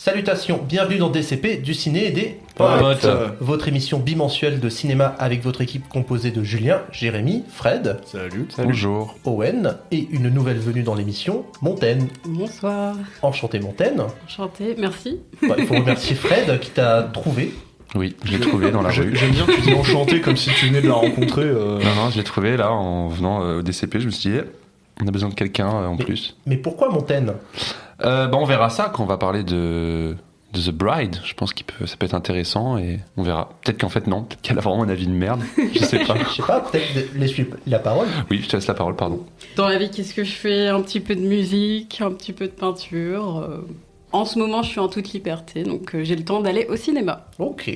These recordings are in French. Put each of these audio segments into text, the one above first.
Salutations, bienvenue dans DCP, du ciné et des Potes. Votre émission bimensuelle de cinéma avec votre équipe composée de Julien, Jérémy, Fred, Salut. Bonjour. Owen et une nouvelle venue dans l'émission, Montaigne. Bonsoir, Enchanté Montaigne. enchantée, merci. Il faut remercier Fred qui t'a trouvé. Oui, je l'ai trouvé dans la rue. J'aime bien que tu t'es enchanté comme si tu venais de la rencontrer. Non, je l'ai trouvé là en venant au DCP. Je me suis dit, on a besoin de quelqu'un en plus. Mais pourquoi Montaigne? On verra ça quand on va parler de The Bride. Je pense ça peut être intéressant et on verra. Peut-être qu'en fait, non. Peut-être qu'elle a vraiment un avis de merde. Je sais pas. Je sais pas, peut-être laisse-lui la parole. Oui, je te laisse la parole, pardon. Dans la vie, qu'est-ce que je fais? Un petit peu de musique, un petit peu de peinture. En ce moment, je suis en toute liberté, donc j'ai le temps d'aller au cinéma. Ok.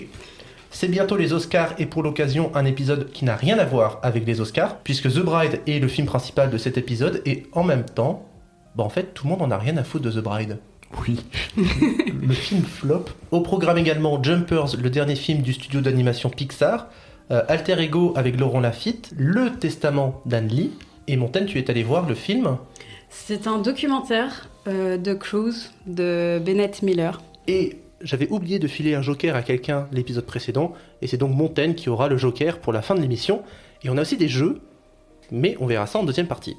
C'est bientôt les Oscars et pour l'occasion un épisode qui n'a rien à voir avec les Oscars puisque The Bride est le film principal de cet épisode et en même temps, en fait tout le monde en a rien à foutre de The Bride. Oui. Le film flop. Au programme également Jumpers, le dernier film du studio d'animation Pixar, Alter Ego avec Laurent Lafitte, Le Testament d'Anne Lee et Montaigne, tu es allé voir le film C'est un documentaire de Cruise de Bennett Miller. et j'avais oublié de filer un joker à quelqu'un l'épisode précédent et c'est donc Montaigne qui aura le joker pour la fin de l'émission et on a aussi des jeux mais on verra ça en deuxième partie.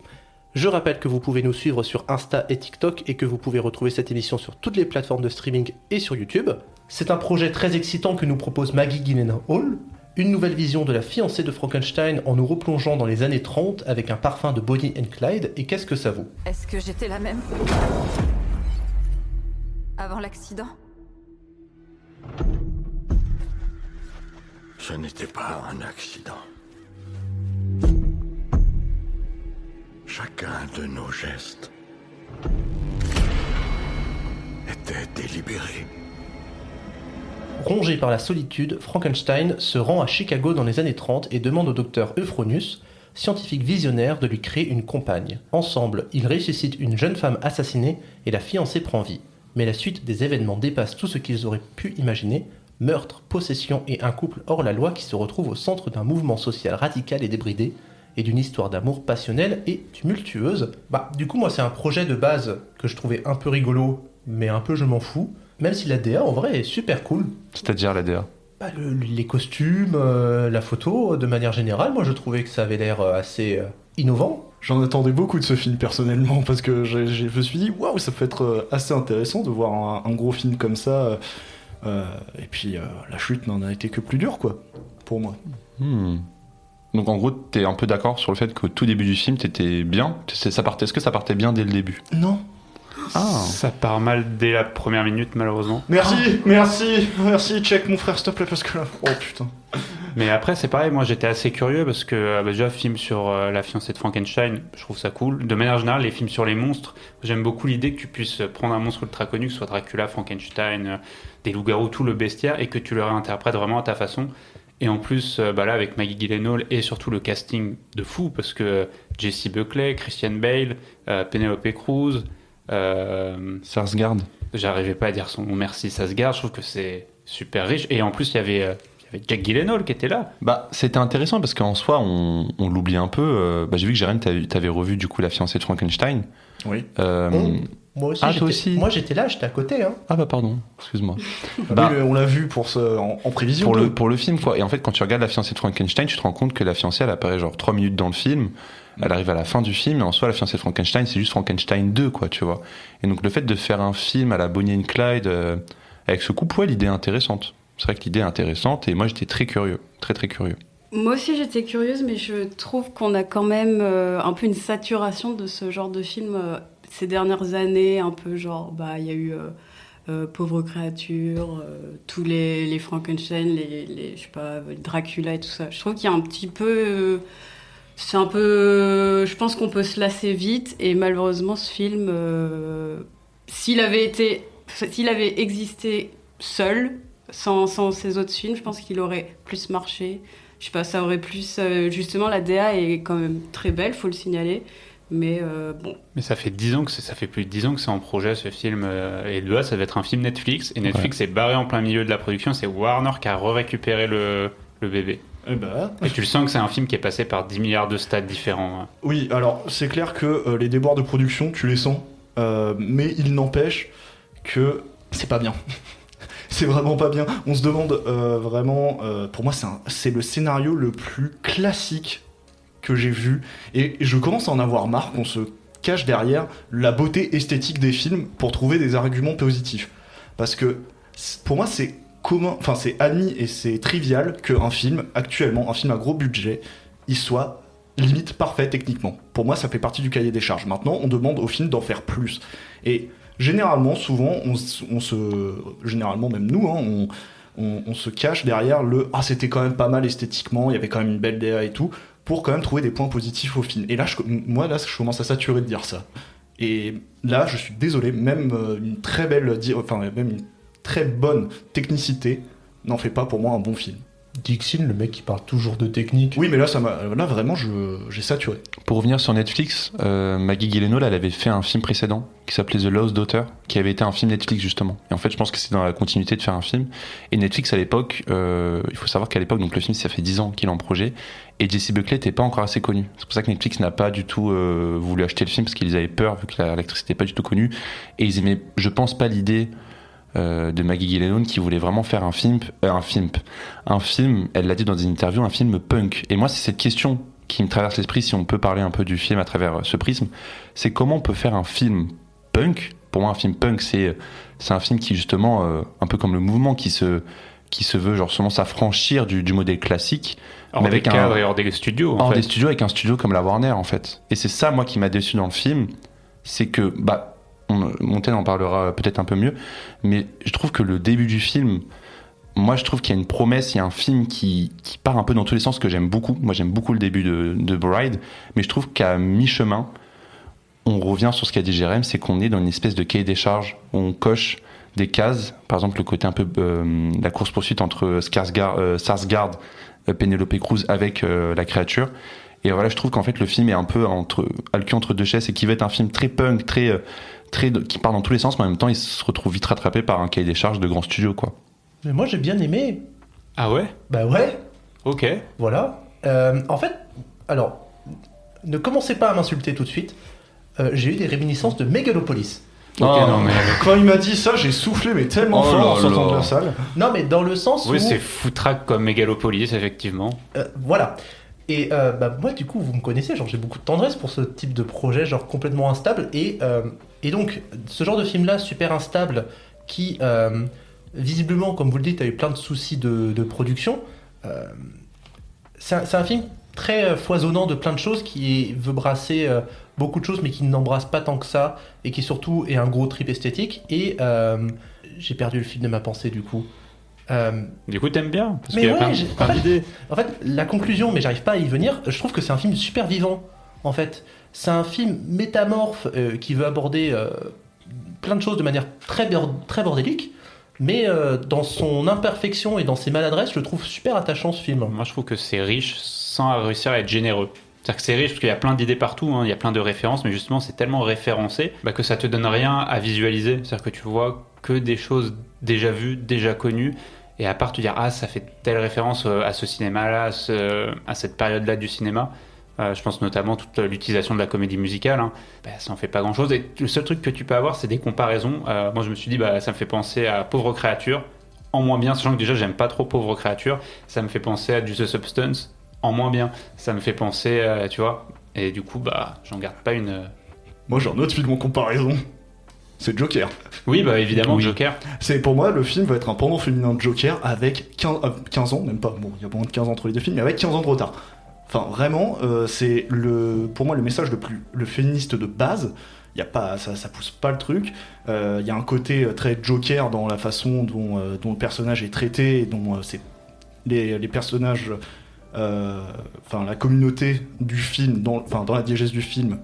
Je rappelle que vous pouvez nous suivre sur Insta et TikTok et que vous pouvez retrouver cette émission sur toutes les plateformes de streaming et sur YouTube. C'est un projet très excitant que nous propose Maggie Gyllenhaal, une nouvelle vision de la fiancée de Frankenstein en nous replongeant dans les années 30 avec un parfum de Bonnie and Clyde. Et qu'est-ce que ça vaut? Est-ce que j'étais la même avant l'accident? Ce n'était pas un accident. Chacun de nos gestes était délibéré. Rongé par la solitude, Frankenstein se rend à Chicago dans les années 30 et demande au docteur Euphronius, scientifique visionnaire, de lui créer une compagne. Ensemble, ils ressuscitent une jeune femme assassinée et la fiancée prend vie. Mais la suite des événements dépasse tout ce qu'ils auraient pu imaginer. Meurtre, possession et un couple hors la loi qui se retrouve au centre d'un mouvement social radical et débridé et d'une histoire d'amour passionnelle et tumultueuse. Du coup, moi, c'est un projet de base que je trouvais un peu rigolo, mais un peu je m'en fous. Même si la DA, en vrai, est super cool. C'est-à-dire la DA. Les costumes, la photo, de manière générale, moi, je trouvais que ça avait l'air assez innovant. J'en attendais beaucoup de ce film personnellement parce que je me suis dit waouh, ça peut être assez intéressant de voir un gros film comme ça. Et puis la chute n'en a été que plus dure, quoi, pour moi. Donc en gros, t'es un peu d'accord sur le fait qu'au tout début du film, t'étais bien. Est-ce que ça partait bien dès le début? Non. Ça part mal dès la première minute, malheureusement. Merci, check mon frère, s'il te plaît, parce que là. Oh putain. Mais après, c'est pareil, moi j'étais assez curieux parce que déjà, film sur la fiancée de Frankenstein, je trouve ça cool. De manière générale, les films sur les monstres, j'aime beaucoup l'idée que tu puisses prendre un monstre ultra connu, que ce soit Dracula, Frankenstein, des loups-garous, tout le bestiaire, et que tu le réinterprètes vraiment à ta façon. Et en plus, là, avec Maggie Gyllenhaal et surtout le casting de fou, parce que Jessie Buckley, Christian Bale, Penelope Cruz, Sarsgaard. j'arrivais pas à dire son nom, merci Sarsgaard, je trouve que c'est super riche. Et en plus, il y avait Jack Gyllenhaal qui était là. C'était intéressant parce qu'en soi, on l'oublie un peu. J'ai vu que Jérém, t'avais revu du coup La fiancée de Frankenstein. Oui. Moi aussi, toi aussi. Moi, j'étais là, j'étais à côté. Hein. Pardon, excuse-moi. Oui, on l'a vu en prévision. Pour le film, quoi. Et en fait, quand tu regardes La fiancée de Frankenstein, tu te rends compte que la fiancée, elle apparaît genre 3 minutes dans le film. Elle arrive à la fin du film, et en soi, La fiancée de Frankenstein, c'est juste Frankenstein 2, quoi, tu vois. Et donc, le fait de faire un film à la Bonnie and Clyde, avec ce couple, ouais, l'idée est intéressante. C'est vrai que l'idée est intéressante, et moi, j'étais très curieux. Très, très curieux. Moi aussi, j'étais curieuse, mais je trouve qu'on a quand même un peu une saturation de ce genre de film ces dernières années. Un peu genre, il y a eu Pauvre créature, tous les Frankenstein, les je sais pas, Dracula et tout ça. Je trouve qu'il y a un petit peu... c'est un peu... Je pense qu'on peut se lasser vite, et malheureusement, ce film, s'il avait existé seul, sans ces autres films, je pense qu'il aurait plus marché. Je sais pas, ça aurait plus... justement, la DA est quand même très belle, faut le signaler. Mais bon. Mais ça fait 10 ans ça fait plus de 10 ans que c'est en projet, ce film. Et de base, ça va être un film Netflix. Et Netflix est barré en plein milieu de la production. C'est Warner qui a récupéré le bébé. Et tu le sens que c'est un film qui est passé par 10 milliards de stades différents. Hein. Oui, alors c'est clair que les déboires de production, tu les sens. Mais il n'empêche que c'est pas bien. C'est vraiment pas bien. On se demande vraiment... pour moi, c'est le scénario le plus classique que j'ai vu. Et je commence à en avoir marre qu'on se cache derrière la beauté esthétique des films pour trouver des arguments positifs. Parce que pour moi, c'est commun, enfin c'est admis et c'est trivial qu'un film, actuellement, un film à gros budget, il soit limite parfait techniquement. Pour moi, ça fait partie du cahier des charges. Maintenant, on demande au film d'en faire plus. Et généralement, souvent, généralement même nous, hein, on se cache derrière le « Ah, c'était quand même pas mal esthétiquement, il y avait quand même une belle DA et tout », pour quand même trouver des points positifs au film. Et là, moi, je commence à saturer de dire ça. Et là, je suis désolé, même une très bonne technicité n'en fait pas pour moi un bon film. Dixon, le mec qui parle toujours de technique. Oui, mais là vraiment, j'ai saturé. Pour revenir sur Netflix, Maggie Gyllenhaal, elle avait fait un film précédent qui s'appelait The Lost Daughter, qui avait été un film Netflix justement. Et en fait, je pense que c'est dans la continuité de faire un film. Et Netflix à l'époque, il faut savoir qu'à l'époque, donc le film, ça fait 10 ans qu'il est en projet, et Jessie Buckley n'était pas encore assez connue. C'est pour ça que Netflix n'a pas du tout voulu acheter le film, parce qu'ils avaient peur, vu que l'actrice n'était pas du tout connue. Et ils aimaient, je pense, pas l'idée de Maggie Gyllenhaal qui voulait vraiment faire un film, elle l'a dit dans des interviews, un film punk. Et moi, c'est cette question qui me traverse l'esprit, si on peut parler un peu du film à travers ce prisme, c'est comment on peut faire un film punk. Pour moi, un film punk, c'est un film qui, justement, un peu comme le mouvement, qui se veut genre seulement s'affranchir du modèle classique, hors mais des avec cadres et hors des studios. Hors des studios, avec un studio comme la Warner, en fait. Et c'est ça, moi, qui m'a déçu dans le film, c'est que, Montaine en parlera peut-être un peu mieux, mais je trouve que le début du film, moi je trouve qu'il y a une promesse, il y a un film qui part un peu dans tous les sens que j'aime beaucoup. Moi j'aime beaucoup le début de Bride, mais je trouve qu'à mi-chemin, on revient sur ce qu'a dit Jérém, c'est qu'on est dans une espèce de cahier des charges où on coche des cases, par exemple le côté un peu la course-poursuite entre Skarsgård, Penelope Cruz avec la créature. Et voilà, je trouve qu'en fait le film est un peu à le cul entre deux chaises et qui va être un film très punk, qui part dans tous les sens, mais en même temps il se retrouve vite rattrapé par un cahier des charges de grands studios, quoi. Mais moi j'ai bien aimé. Ah ouais ? Bah ouais. Ok. Voilà. En fait, alors, ne commencez pas à m'insulter tout de suite. J'ai eu des réminiscences de Megalopolis. Ok, non mais... Quand il m'a dit ça, j'ai soufflé mais tellement fort en sortant de la salle. Non mais dans le sens où... Oui, c'est foutraque comme Megalopolis, effectivement. Voilà. Et moi du coup vous me connaissez, genre j'ai beaucoup de tendresse pour ce type de projet genre complètement instable et donc ce genre de film là super instable qui visiblement comme vous le dites a eu plein de soucis de production, c'est un film très foisonnant de plein de choses qui veut brasser beaucoup de choses mais qui n'embrasse pas tant que ça et qui surtout est un gros trip esthétique et j'ai perdu le fil de ma pensée du coup. Du coup, t'aimes bien parce Mais qu'il y a ouais, plein d'idées. En fait, la conclusion, mais j'arrive pas à y venir, je trouve que c'est un film super vivant, en fait. C'est un film métamorphe qui veut aborder plein de choses de manière très bordélique, mais dans son imperfection et dans ses maladresses, je le trouve super attachant, ce film. Moi, je trouve que c'est riche sans réussir à être généreux. C'est-à-dire que c'est riche parce qu'il y a plein d'idées partout, hein, il y a plein de références, mais justement, c'est tellement référencé que ça te donne rien à visualiser. C'est-à-dire que tu vois que des choses déjà vues, déjà connues, et à part te dire « Ah, ça fait telle référence à ce cinéma-là, à cette période-là du cinéma », je pense notamment à toute l'utilisation de la comédie musicale, hein, ça en fait pas grand-chose. Et le seul truc que tu peux avoir, c'est des comparaisons. Moi, je me suis dit « Ça me fait penser à Pauvre créature », en moins bien, sachant que déjà, j'aime pas trop Pauvre créature. Ça me fait penser à du The Substance, en moins bien. Ça me fait penser, tu vois, et du coup, j'en garde pas une... Moi, j'ai un autre film en comparaison. C'est Joker. Oui, évidemment, Oui. Joker. C'est pour moi, le film va être un pendant féminin de Joker avec 15 ans, même pas, bon, il y a moins de 15 ans entre les deux films, mais avec 15 ans de retard. Enfin, vraiment, c'est pour moi le message le féministe de base. Y a pas, ça pousse pas le truc. Il y a un côté très Joker dans la façon dont le personnage est traité, et dont les personnages, la communauté du film, dans la diégèse du film,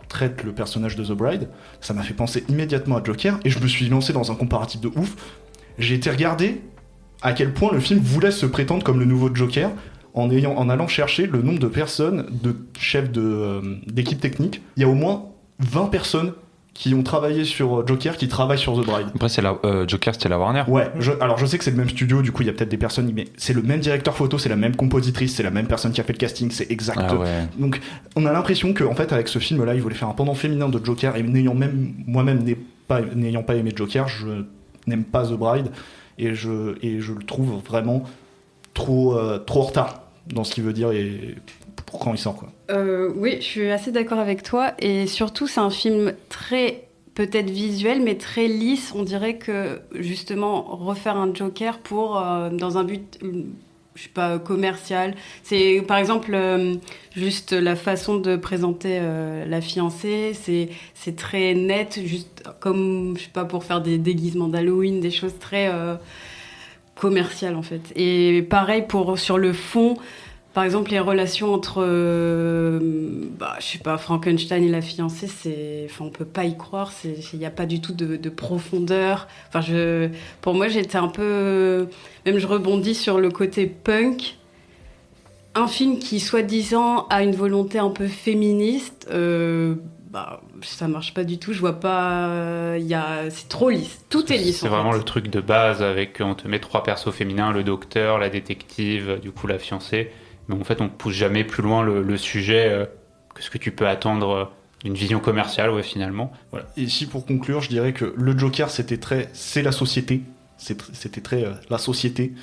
traite le personnage de The Bride. Ça m'a fait penser immédiatement à Joker et je me suis lancé dans un comparatif de ouf. J'ai été regarder à quel point le film voulait se prétendre comme le nouveau Joker en allant chercher le nombre de personnes, de chefs d'équipe technique. Il y a au moins 20 personnes qui ont travaillé sur Joker, qui travaillent sur The Bride. Après, Joker, c'était la Warner. Ouais, alors je sais que c'est le même studio, du coup il y a peut-être des personnes, mais c'est le même directeur photo, c'est la même compositrice, c'est la même personne qui a fait le casting, c'est exact. Ah ouais. Donc on a l'impression qu'en fait avec ce film-là, ils voulaient faire un pendant féminin de Joker, et n'ayant même moi-même n'ayant pas aimé Joker, je n'aime pas The Bride et je le trouve vraiment trop en retard dans ce qu'il veut dire et pour quand il sort, quoi. Oui, je suis assez d'accord avec toi. Et surtout, c'est un film très, peut-être visuel, mais très lisse. On dirait que, justement, refaire un Joker dans un but, je sais pas, commercial. C'est, par exemple, juste la façon de présenter la fiancée. C'est très net, juste comme, je sais pas, pour faire des déguisements d'Halloween, des choses très commerciales, en fait. Et pareil, sur le fond... Par exemple, les relations entre, je sais pas, Frankenstein et la fiancée, on peut pas y croire. Il n'y a pas du tout de profondeur. Pour moi, j'étais un peu, même je rebondis sur le côté punk. Un film qui, soi-disant, a une volonté un peu féministe, ça marche pas du tout. Je vois pas, c'est trop lisse. Tout est lisse. C'est vraiment le truc de base avec, on te met 3 persos féminins, le docteur, la détective, du coup la fiancée. Mais en fait, on pousse jamais plus loin le sujet que ce que tu peux attendre d'une vision commerciale, finalement. Voilà. Et ici, pour conclure, je dirais que le Joker, c'est la société. C'était très la société.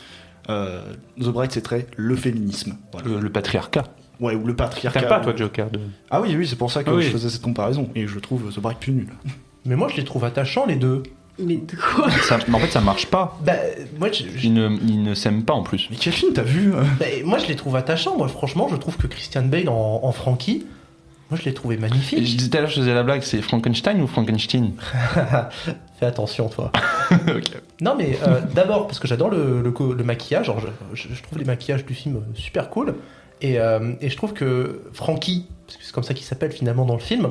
The Bride, c'est très le féminisme. Voilà. Le patriarcat. Ouais, ou le patriarcat. T'aimes pas, toi, Joker Ah oui, c'est pour ça que je faisais cette comparaison. Et je trouve The Bride plus nul. Mais moi, je les trouve attachants, les deux. Mais de quoi ? En fait, ça marche pas. Moi, Ils ne s'aiment pas en plus. Mais quel film t'as vu moi, je les trouve attachants. Moi, franchement, je trouve que Christian Bale en Frankie, moi, je l'ai trouvé magnifique. Je disais tout à l'heure, je faisais la blague, c'est Frankenstein ou Frankenstein? Fais attention, toi. Ok. Non, mais d'abord, parce que j'adore le maquillage. Genre, je trouve les maquillages du film super cool. Et je trouve que Frankie, parce que c'est comme ça qu'il s'appelle finalement dans le film,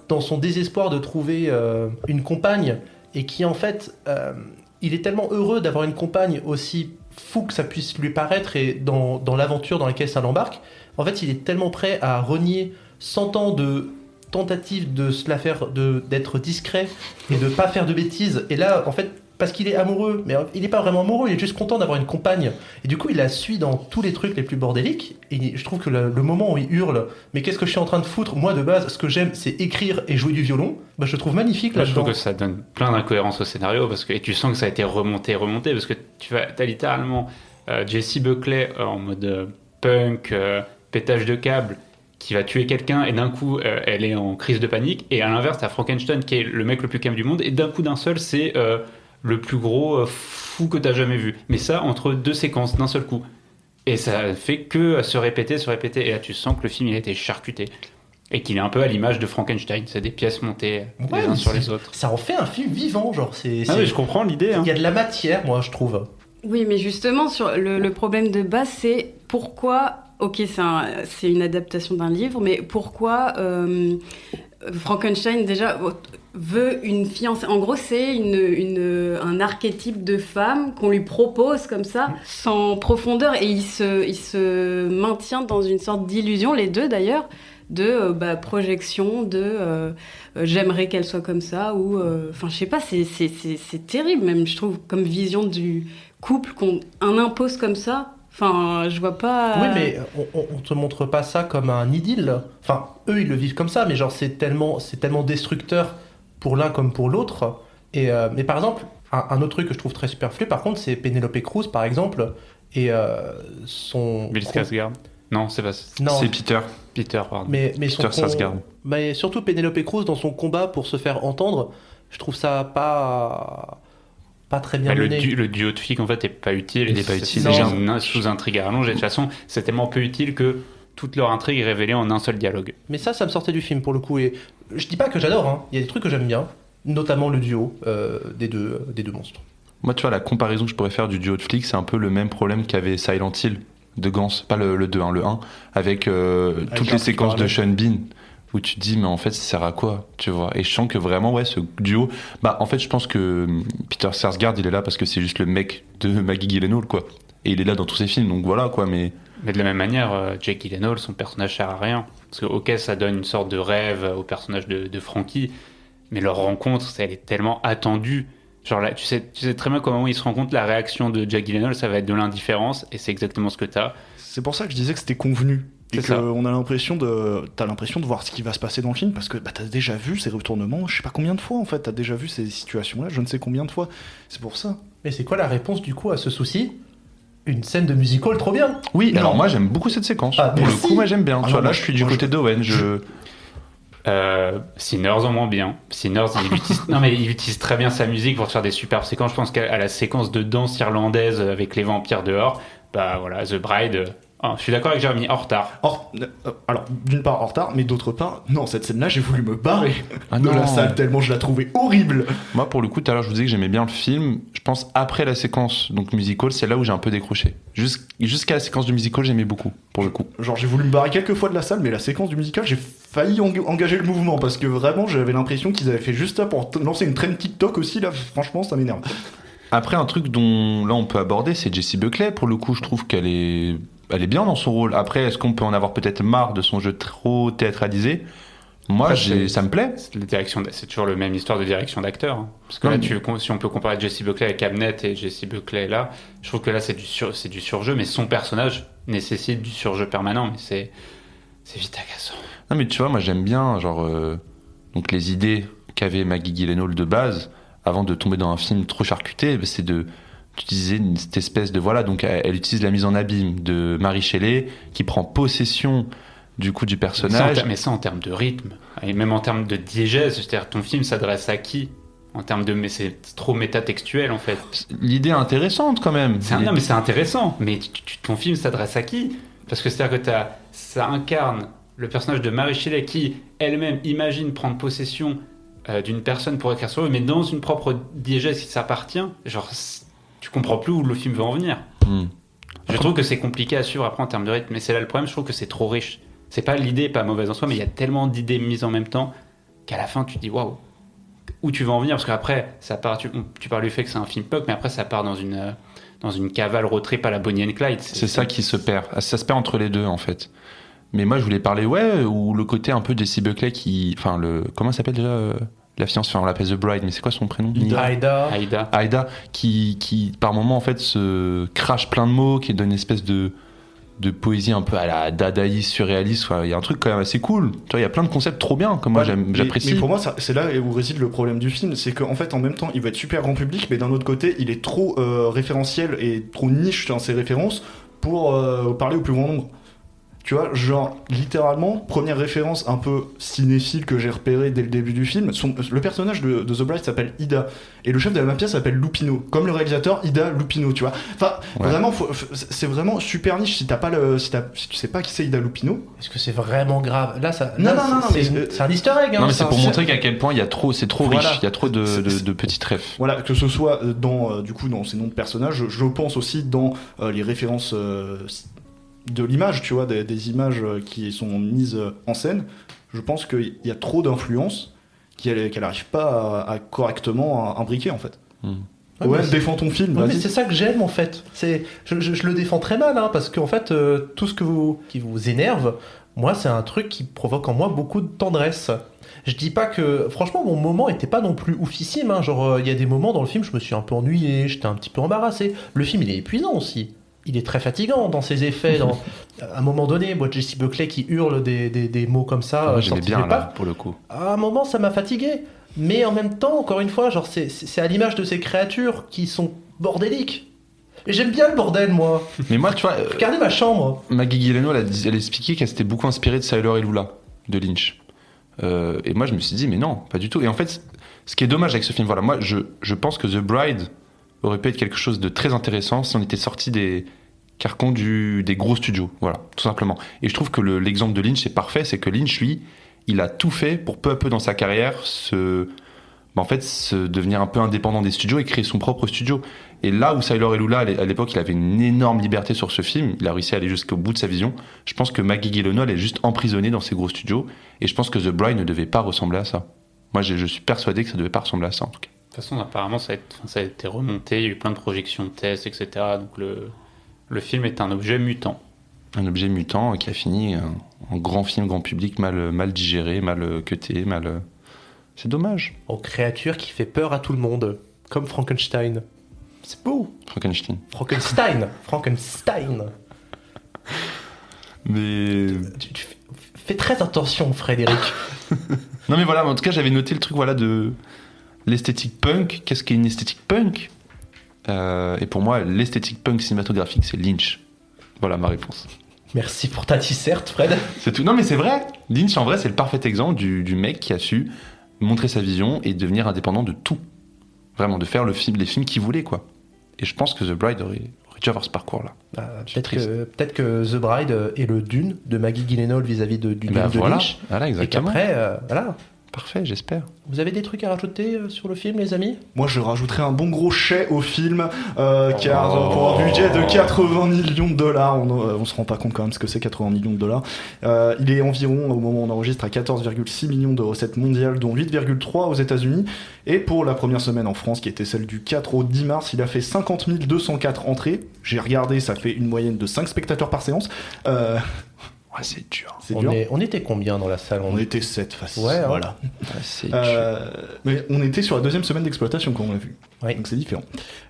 dans son désespoir de trouver une compagne, et qui en fait, il est tellement heureux d'avoir une compagne aussi fou que ça puisse lui paraître, et dans l'aventure dans laquelle ça l'embarque, en fait il est tellement prêt à renier 100 ans de tentatives de se la faire, d'être discret et de pas faire de bêtises, et là en fait parce qu'il est amoureux, mais il est pas vraiment amoureux, il est juste content d'avoir une compagne, et du coup il la suit dans tous les trucs les plus bordéliques, et je trouve que le moment où il hurle « mais qu'est-ce que je suis en train de foutre, moi de base ce que j'aime c'est écrire et jouer du violon », je le trouve magnifique Moi, je là-dedans. trouve que ça donne plein d'incohérences au scénario, et tu sens que ça a été remonté, parce que t'as littéralement Jessie Buckley en mode punk, pétage de câble, qui va tuer quelqu'un, et d'un coup elle est en crise de panique, et à l'inverse t'as Frankenstein qui est le mec le plus calme du monde, et d'un coup d'un seul c'est le plus gros fou que t'as jamais vu. Mais ça, entre 2 séquences, d'un seul coup. Et ça fait que se répéter. Et là, tu sens que le film, il a été charcuté. Et qu'il est un peu à l'image de Frankenstein. C'est des pièces montées les uns sur les autres. Ça en fait un film vivant, genre. Oui, je comprends l'idée. Il y a de la matière, moi, je trouve. Oui, mais justement, sur le problème de base, c'est pourquoi... Ok, c'est une adaptation d'un livre, mais pourquoi Frankenstein, déjà... veut une fiancée. En gros, c'est un archétype de femme qu'on lui propose comme ça, sans profondeur, et il se maintient dans une sorte d'illusion, les deux d'ailleurs, de projection, de j'aimerais qu'elle soit comme ça, ou je sais pas, c'est terrible même, je trouve, comme vision du couple qu'on impose comme ça. Je vois pas... Oui, mais on te montre pas ça comme un idylle. Enfin, eux, ils le vivent comme ça, mais genre, c'est tellement destructeur pour l'un comme pour l'autre. Mais par exemple, un autre truc que je trouve très superflu, par contre, c'est Penelope Cruz, par exemple, et son... Bill Skarsgård. Non, c'est pas... Non. C'est Peter. Peter, pardon. Mais Peter Sarsgaard. Mais surtout Penelope Cruz, dans son combat pour se faire entendre, je trouve ça pas très bien mené. Le duo de flics, en fait, est pas utile. Il est pas utile. C'est déjà une sous-intrigue à rallonger. De toute façon, c'est tellement peu utile que toute leur intrigue est révélée en un seul dialogue. Mais ça me sortait du film, pour le coup. Et je dis pas que j'adore, hein. Il y a des trucs que j'aime bien, notamment le duo des deux monstres. Moi, tu vois, la comparaison que je pourrais faire du duo de flics, c'est un peu le même problème qu'avait Silent Hill de Gans, pas le 2, le 1, avec toutes les séquences de Sean Bean, où tu te dis, mais en fait, ça sert à quoi, tu vois? Et je sens que vraiment, ouais, ce duo, en fait, je pense que Peter Sarsgaard, il est là parce que c'est juste le mec de Maggie Gyllenhaal, quoi. Et il est là dans tous ses films, donc voilà, quoi, mais de la même manière, Jake Gyllenhaal, son personnage sert à rien. Parce que, ok, ça donne une sorte de rêve au personnage de Frankie, mais leur rencontre, elle est tellement attendue. Genre là, tu sais très bien comment ils se rencontrent, la réaction de Jake Gyllenhaal, ça va être de l'indifférence, et c'est exactement ce que t'as. C'est pour ça que je disais que c'était convenu. Et C'est ça. qu'on a t'as l'impression de voir ce qui va se passer dans le film parce que t'as déjà vu ces retournements, je sais pas combien de fois en fait, t'as déjà vu ces situations-là, je ne sais combien de fois. C'est pour ça. Mais c'est quoi la réponse du coup à ce souci? Une scène de musical trop bien. Oui, Non. alors moi j'aime beaucoup cette séquence. Ah, Pour le merci. coup, moi j'aime bien. Ah Tu vois, non, là moi, je suis du moi, côté d'Owen. Sinners en moins bien. Sinners, non mais il utilise très bien sa musique pour te faire des superbes séquences. Je pense qu'à la séquence de danse irlandaise avec les vampires dehors, bah voilà, The Bride. Je suis d'accord avec Jérémy, en retard. Alors, d'une part en retard, mais d'autre part, non, cette scène-là, j'ai voulu me barrer Ah de non. la salle tellement je la trouvais horrible. Moi pour le coup, tout à l'heure je vous disais que j'aimais bien le film. Je pense après la séquence donc musical, c'est là où j'ai un peu décroché. Jusqu'à la séquence du musical, j'aimais beaucoup pour le coup. Genre, j'ai voulu me barrer quelques fois de la salle, mais la séquence du musical, j'ai failli engager le mouvement parce que vraiment, j'avais l'impression qu'ils avaient fait juste ça pour lancer une trend TikTok aussi. Là, franchement, ça m'énerve. Après, un truc dont là on peut aborder, c'est Jessie Buckley. Pour le coup, je trouve qu'elle est bien dans son rôle. Après, est-ce qu'on peut en avoir peut-être marre de son jeu trop théâtralisé? Moi, Après, ça me plaît. C'est toujours la même histoire de direction d'acteur. Hein. Parce que Non, là, mais- si on peut comparer Jessie Buckley avec Hamnet et Jessie Buckley là, je trouve que là c'est du surjeu, mais son personnage nécessite du surjeu permanent. Mais c'est vite agaçant. Non, mais tu vois, moi j'aime bien genre donc les idées qu'avait Maggie Gyllenhaal de base avant de tomber dans un film trop charcuté, c'est d'utiliser cette espèce de voilà, donc elle utilise la mise en abîme de Mary Shelley qui prend possession du coup du personnage. Mais ça en termes de rythme, et même en termes de diégèse, c'est-à-dire ton film s'adresse à qui en termes de, mais c'est trop métatextuel en fait. L'idée est intéressante quand même. Non mais c'est intéressant, mais ton film s'adresse à qui? Parce que c'est-à-dire que ça incarne le personnage de Mary Shelley qui elle-même imagine prendre possession d'une personne pour écrire sur eux, mais dans une propre diégèse qui s'appartient, genre tu comprends plus où le film veut en venir. Hmm. Je trouve que c'est compliqué à suivre après en termes de rythme, mais c'est là le problème, je trouve que c'est trop riche. C'est pas l'idée est pas mauvaise en soi, mais il y a tellement d'idées mises en même temps qu'à la fin tu te dis waouh, où tu vas en venir, parce qu'après ça part, tu parles du fait que c'est un film pop, mais après ça part dans une cavale road trip à la Bonnie and Clyde. C'est ça qui se perd. Ça se perd entre les deux en fait. Mais moi je voulais parler ou le côté un peu Jessie Buckley qui, enfin comment ça s'appelle déjà la fiancée, enfin on l'appelle The Bride, mais c'est quoi son prénom? Aïda. Aïda. qui par moment en fait se crache plein de mots, qui donne une espèce de poésie un peu à la dadaïste, surréaliste. Il y a un truc quand même assez cool. Tu vois, il y a plein de concepts trop bien que moi j'apprécie. Mais pour moi, c'est là où réside le problème du film. C'est qu'en fait, en même temps, il va être super grand public, mais d'un autre côté, il est trop référentiel et trop niche dans ses références pour parler au plus grand nombre. Tu vois, genre, littéralement, première référence un peu cinéphile que j'ai repérée dès le début du film, le personnage de The Bride s'appelle Ida, et le chef de la mafia s'appelle Lupino, comme le réalisateur Ida Lupino, tu vois. Enfin, Ouais. vraiment, c'est vraiment super niche si tu sais pas qui c'est Ida Lupino. Est-ce que c'est vraiment grave? Là, ça. Non, là, non, non, c'est mais- c'est un easter egg. Hein, Non mais c'est pour un- montrer qu'à quel point c'est trop Voilà. riche, il y a trop de C'est- petites refs. Voilà, que ce soit dans ces noms de personnages, je pense aussi dans les références de l'image, tu vois, des images qui sont mises en scène. Je pense qu'il y a trop d'influence qu'elle n'arrive pas à correctement imbriquer, en fait. Ouais, Ouais, mais c'est- défends ton film, Ouais, mais vas-y. c'est ça que j'aime en fait. Je le défends très mal, hein, parce qu'en fait, tout ce qui vous énerve, moi, c'est un truc qui provoque en moi beaucoup de tendresse. Je dis pas que, franchement, mon moment était pas non plus oufissime. Hein, genre, il y a des moments dans le film, je me suis un peu ennuyé, j'étais un petit peu embarrassé. Le film, il est épuisant aussi. Il est très fatigant dans ses effets. À un moment donné, moi, Jessie Buckley qui hurle des mots comme ça, Moi j'aimais sortis bien nulle là part. pour le coup. À un moment, ça m'a fatigué. Mais en même temps, encore une fois, genre, c'est à l'image de ces créatures qui sont bordéliques. Et j'aime bien le bordel, moi. Mais moi tu vois, Regardez ma chambre. Maggie Gyllenhaal elle a expliqué qu'elle s'était beaucoup inspirée de Sailor et Lula de Lynch. Et moi je me suis dit mais non, pas du tout. Et en fait, ce qui est dommage avec ce film, voilà, moi je pense que The Bride aurait pu être quelque chose de très intéressant si on était sorti des carcans des gros studios, voilà, tout simplement. Et je trouve que l'exemple de Lynch est parfait, c'est que Lynch, lui, il a tout fait pour peu à peu dans sa carrière devenir un peu indépendant des studios et créer son propre studio. Et là où Sailor et Lula, à l'époque, il avait une énorme liberté sur ce film, il a réussi à aller jusqu'au bout de sa vision. Je pense que Maggie Gyllenhaal est juste emprisonnée dans ces gros studios, et je pense que The Bride ne devait pas ressembler à ça. Moi, je suis persuadé que ça devait pas ressembler à ça, en tout cas. De toute façon, apparemment, ça a été remonté, il y a eu plein de projections de tests, etc. Donc le film est un objet mutant. Un objet mutant qui a fini en grand film, grand public, mal digéré, mal cuté, C'est dommage. En créature qui fait peur à tout le monde. Comme Frankenstein. C'est beau. Frankenstein. Frankenstein. Mais Tu fais très attention, Frédéric. non, mais voilà, en tout cas, j'avais noté le truc, voilà, de l'esthétique punk. Qu'est-ce qu'est une esthétique punk? Et pour moi, l'esthétique punk cinématographique, c'est Lynch. Voilà ma réponse. Merci pour ta disserte, Fred. C'est tout. Non, mais c'est vrai. Lynch, en vrai, c'est le parfait exemple du mec qui a su montrer sa vision et devenir indépendant de tout. Vraiment, de faire les films qu'il voulait, quoi. Et je pense que The Bride aurait dû avoir ce parcours-là. Peut-être que The Bride est le Dune de Maggie Gyllenhaal vis-à-vis du Dune de voilà. Lynch. Voilà, Et exactement. qu'après, voilà. Parfait, j'espère. Vous avez des trucs à rajouter sur le film, les amis? Moi, je rajouterais un bon gros chèque au film, car pour un budget de 80 millions de dollars, on se rend pas compte quand même ce que c'est 80 millions de dollars. Il est environ, au moment où on enregistre, à 14,6 millions de recettes mondiales, dont 8,3 aux États-Unis. Et pour la première semaine en France, qui était celle du 4 au 10 mars, il a fait 50 204 entrées. J'ai regardé, ça fait une moyenne de 5 spectateurs par séance. Ouais, c'est dur. C'est dur. On était combien dans la salle? On était 7 facile. Ouais, hein. Voilà. Ouais, c'est dur. Mais on était sur la deuxième semaine d'exploitation quand on l'a vu. Ouais. Donc c'est différent.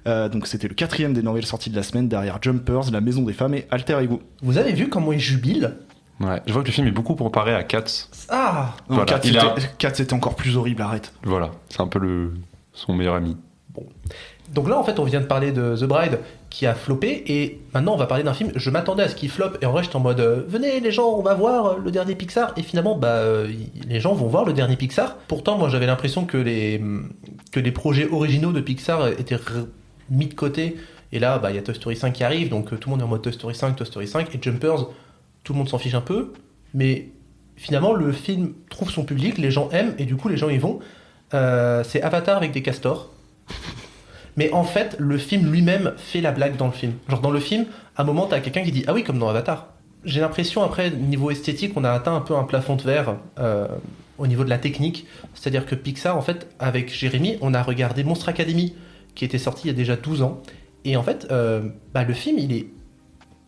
Donc c'était le 4e des nouvelles sorties de la semaine, derrière Jumpers, La Maison des Femmes et Alter Ego. Vous avez vu comment il jubile? Ouais, je vois que le film est beaucoup comparé à Cats. Ah! Non, Voilà, 4 c'était encore plus horrible, arrête. Voilà, c'est un peu son meilleur ami. Donc là, en fait, on vient de parler de The Bride qui a floppé, et maintenant on va parler d'un film. Je m'attendais à ce qu'il floppe, et en vrai, j'étais en mode venez les gens, on va voir le dernier Pixar. Et finalement, les gens vont voir le dernier Pixar. Pourtant, moi j'avais l'impression que les projets originaux de Pixar étaient mis de côté. Et là, il y a Toy Story 5 qui arrive, donc tout le monde est en mode Toy Story 5, et Jumpers, tout le monde s'en fiche un peu. Mais finalement, le film trouve son public, les gens aiment, et du coup, les gens y vont. C'est Avatar avec des castors. Mais en fait, le film lui-même fait la blague dans le film. Genre dans le film, à un moment, t'as quelqu'un qui dit « Ah oui, comme dans Avatar ». J'ai l'impression, après, niveau esthétique, on a atteint un peu un plafond de verre au niveau de la technique. C'est-à-dire que Pixar, en fait, avec Jérémy, on a regardé Monster Academy, qui était sorti il y a déjà 12 ans. Et en fait, le film, il est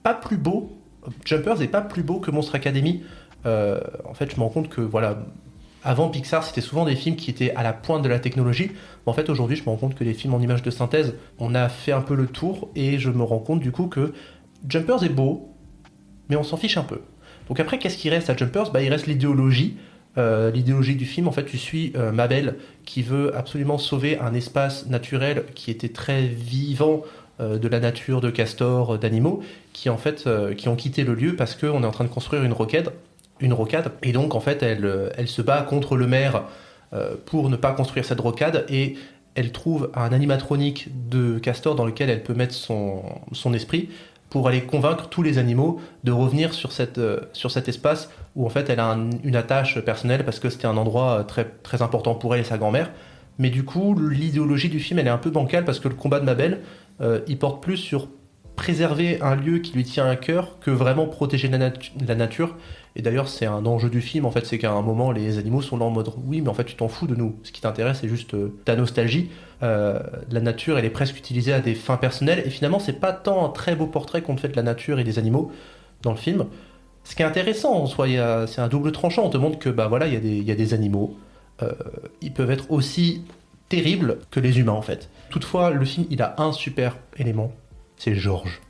pas plus beau. Jumpers est pas plus beau que Monster Academy. En fait, je me rends compte que, voilà... Avant, Pixar, c'était souvent des films qui étaient à la pointe de la technologie. En fait, aujourd'hui, je me rends compte que les films en images de synthèse, on a fait un peu le tour, et je me rends compte du coup que Jumpers est beau, mais on s'en fiche un peu. Donc après, qu'est-ce qui reste à Jumpers? Il reste l'idéologie. L'idéologie du film, en fait, tu suis Mabel qui veut absolument sauver un espace naturel qui était très vivant, de la nature, de castors, d'animaux, qui en fait qui ont quitté le lieu parce qu'on est en train de construire une rocade, et donc en fait elle se bat contre le maire pour ne pas construire cette rocade, et elle trouve un animatronique de castor dans lequel elle peut mettre son esprit pour aller convaincre tous les animaux de revenir sur cet espace où en fait elle a une attache personnelle parce que c'était un endroit très, très important pour elle et sa grand-mère. Mais du coup, l'idéologie du film, elle est un peu bancale parce que le combat de Mabel, il porte plus sur préserver un lieu qui lui tient à cœur que vraiment protéger la nature. Et d'ailleurs, c'est un enjeu du film, en fait, c'est qu'à un moment, les animaux sont là en mode « Oui, mais en fait, tu t'en fous de nous. Ce qui t'intéresse, c'est juste ta nostalgie. » La nature, elle est presque utilisée à des fins personnelles. Et finalement, c'est pas tant un très beau portrait qu'on te fait de la nature et des animaux dans le film. Ce qui est intéressant, en soi, c'est un double tranchant. On te montre que, il y a des animaux. Ils peuvent être aussi terribles que les humains, en fait. Toutefois, le film, il a un super élément. C'est George.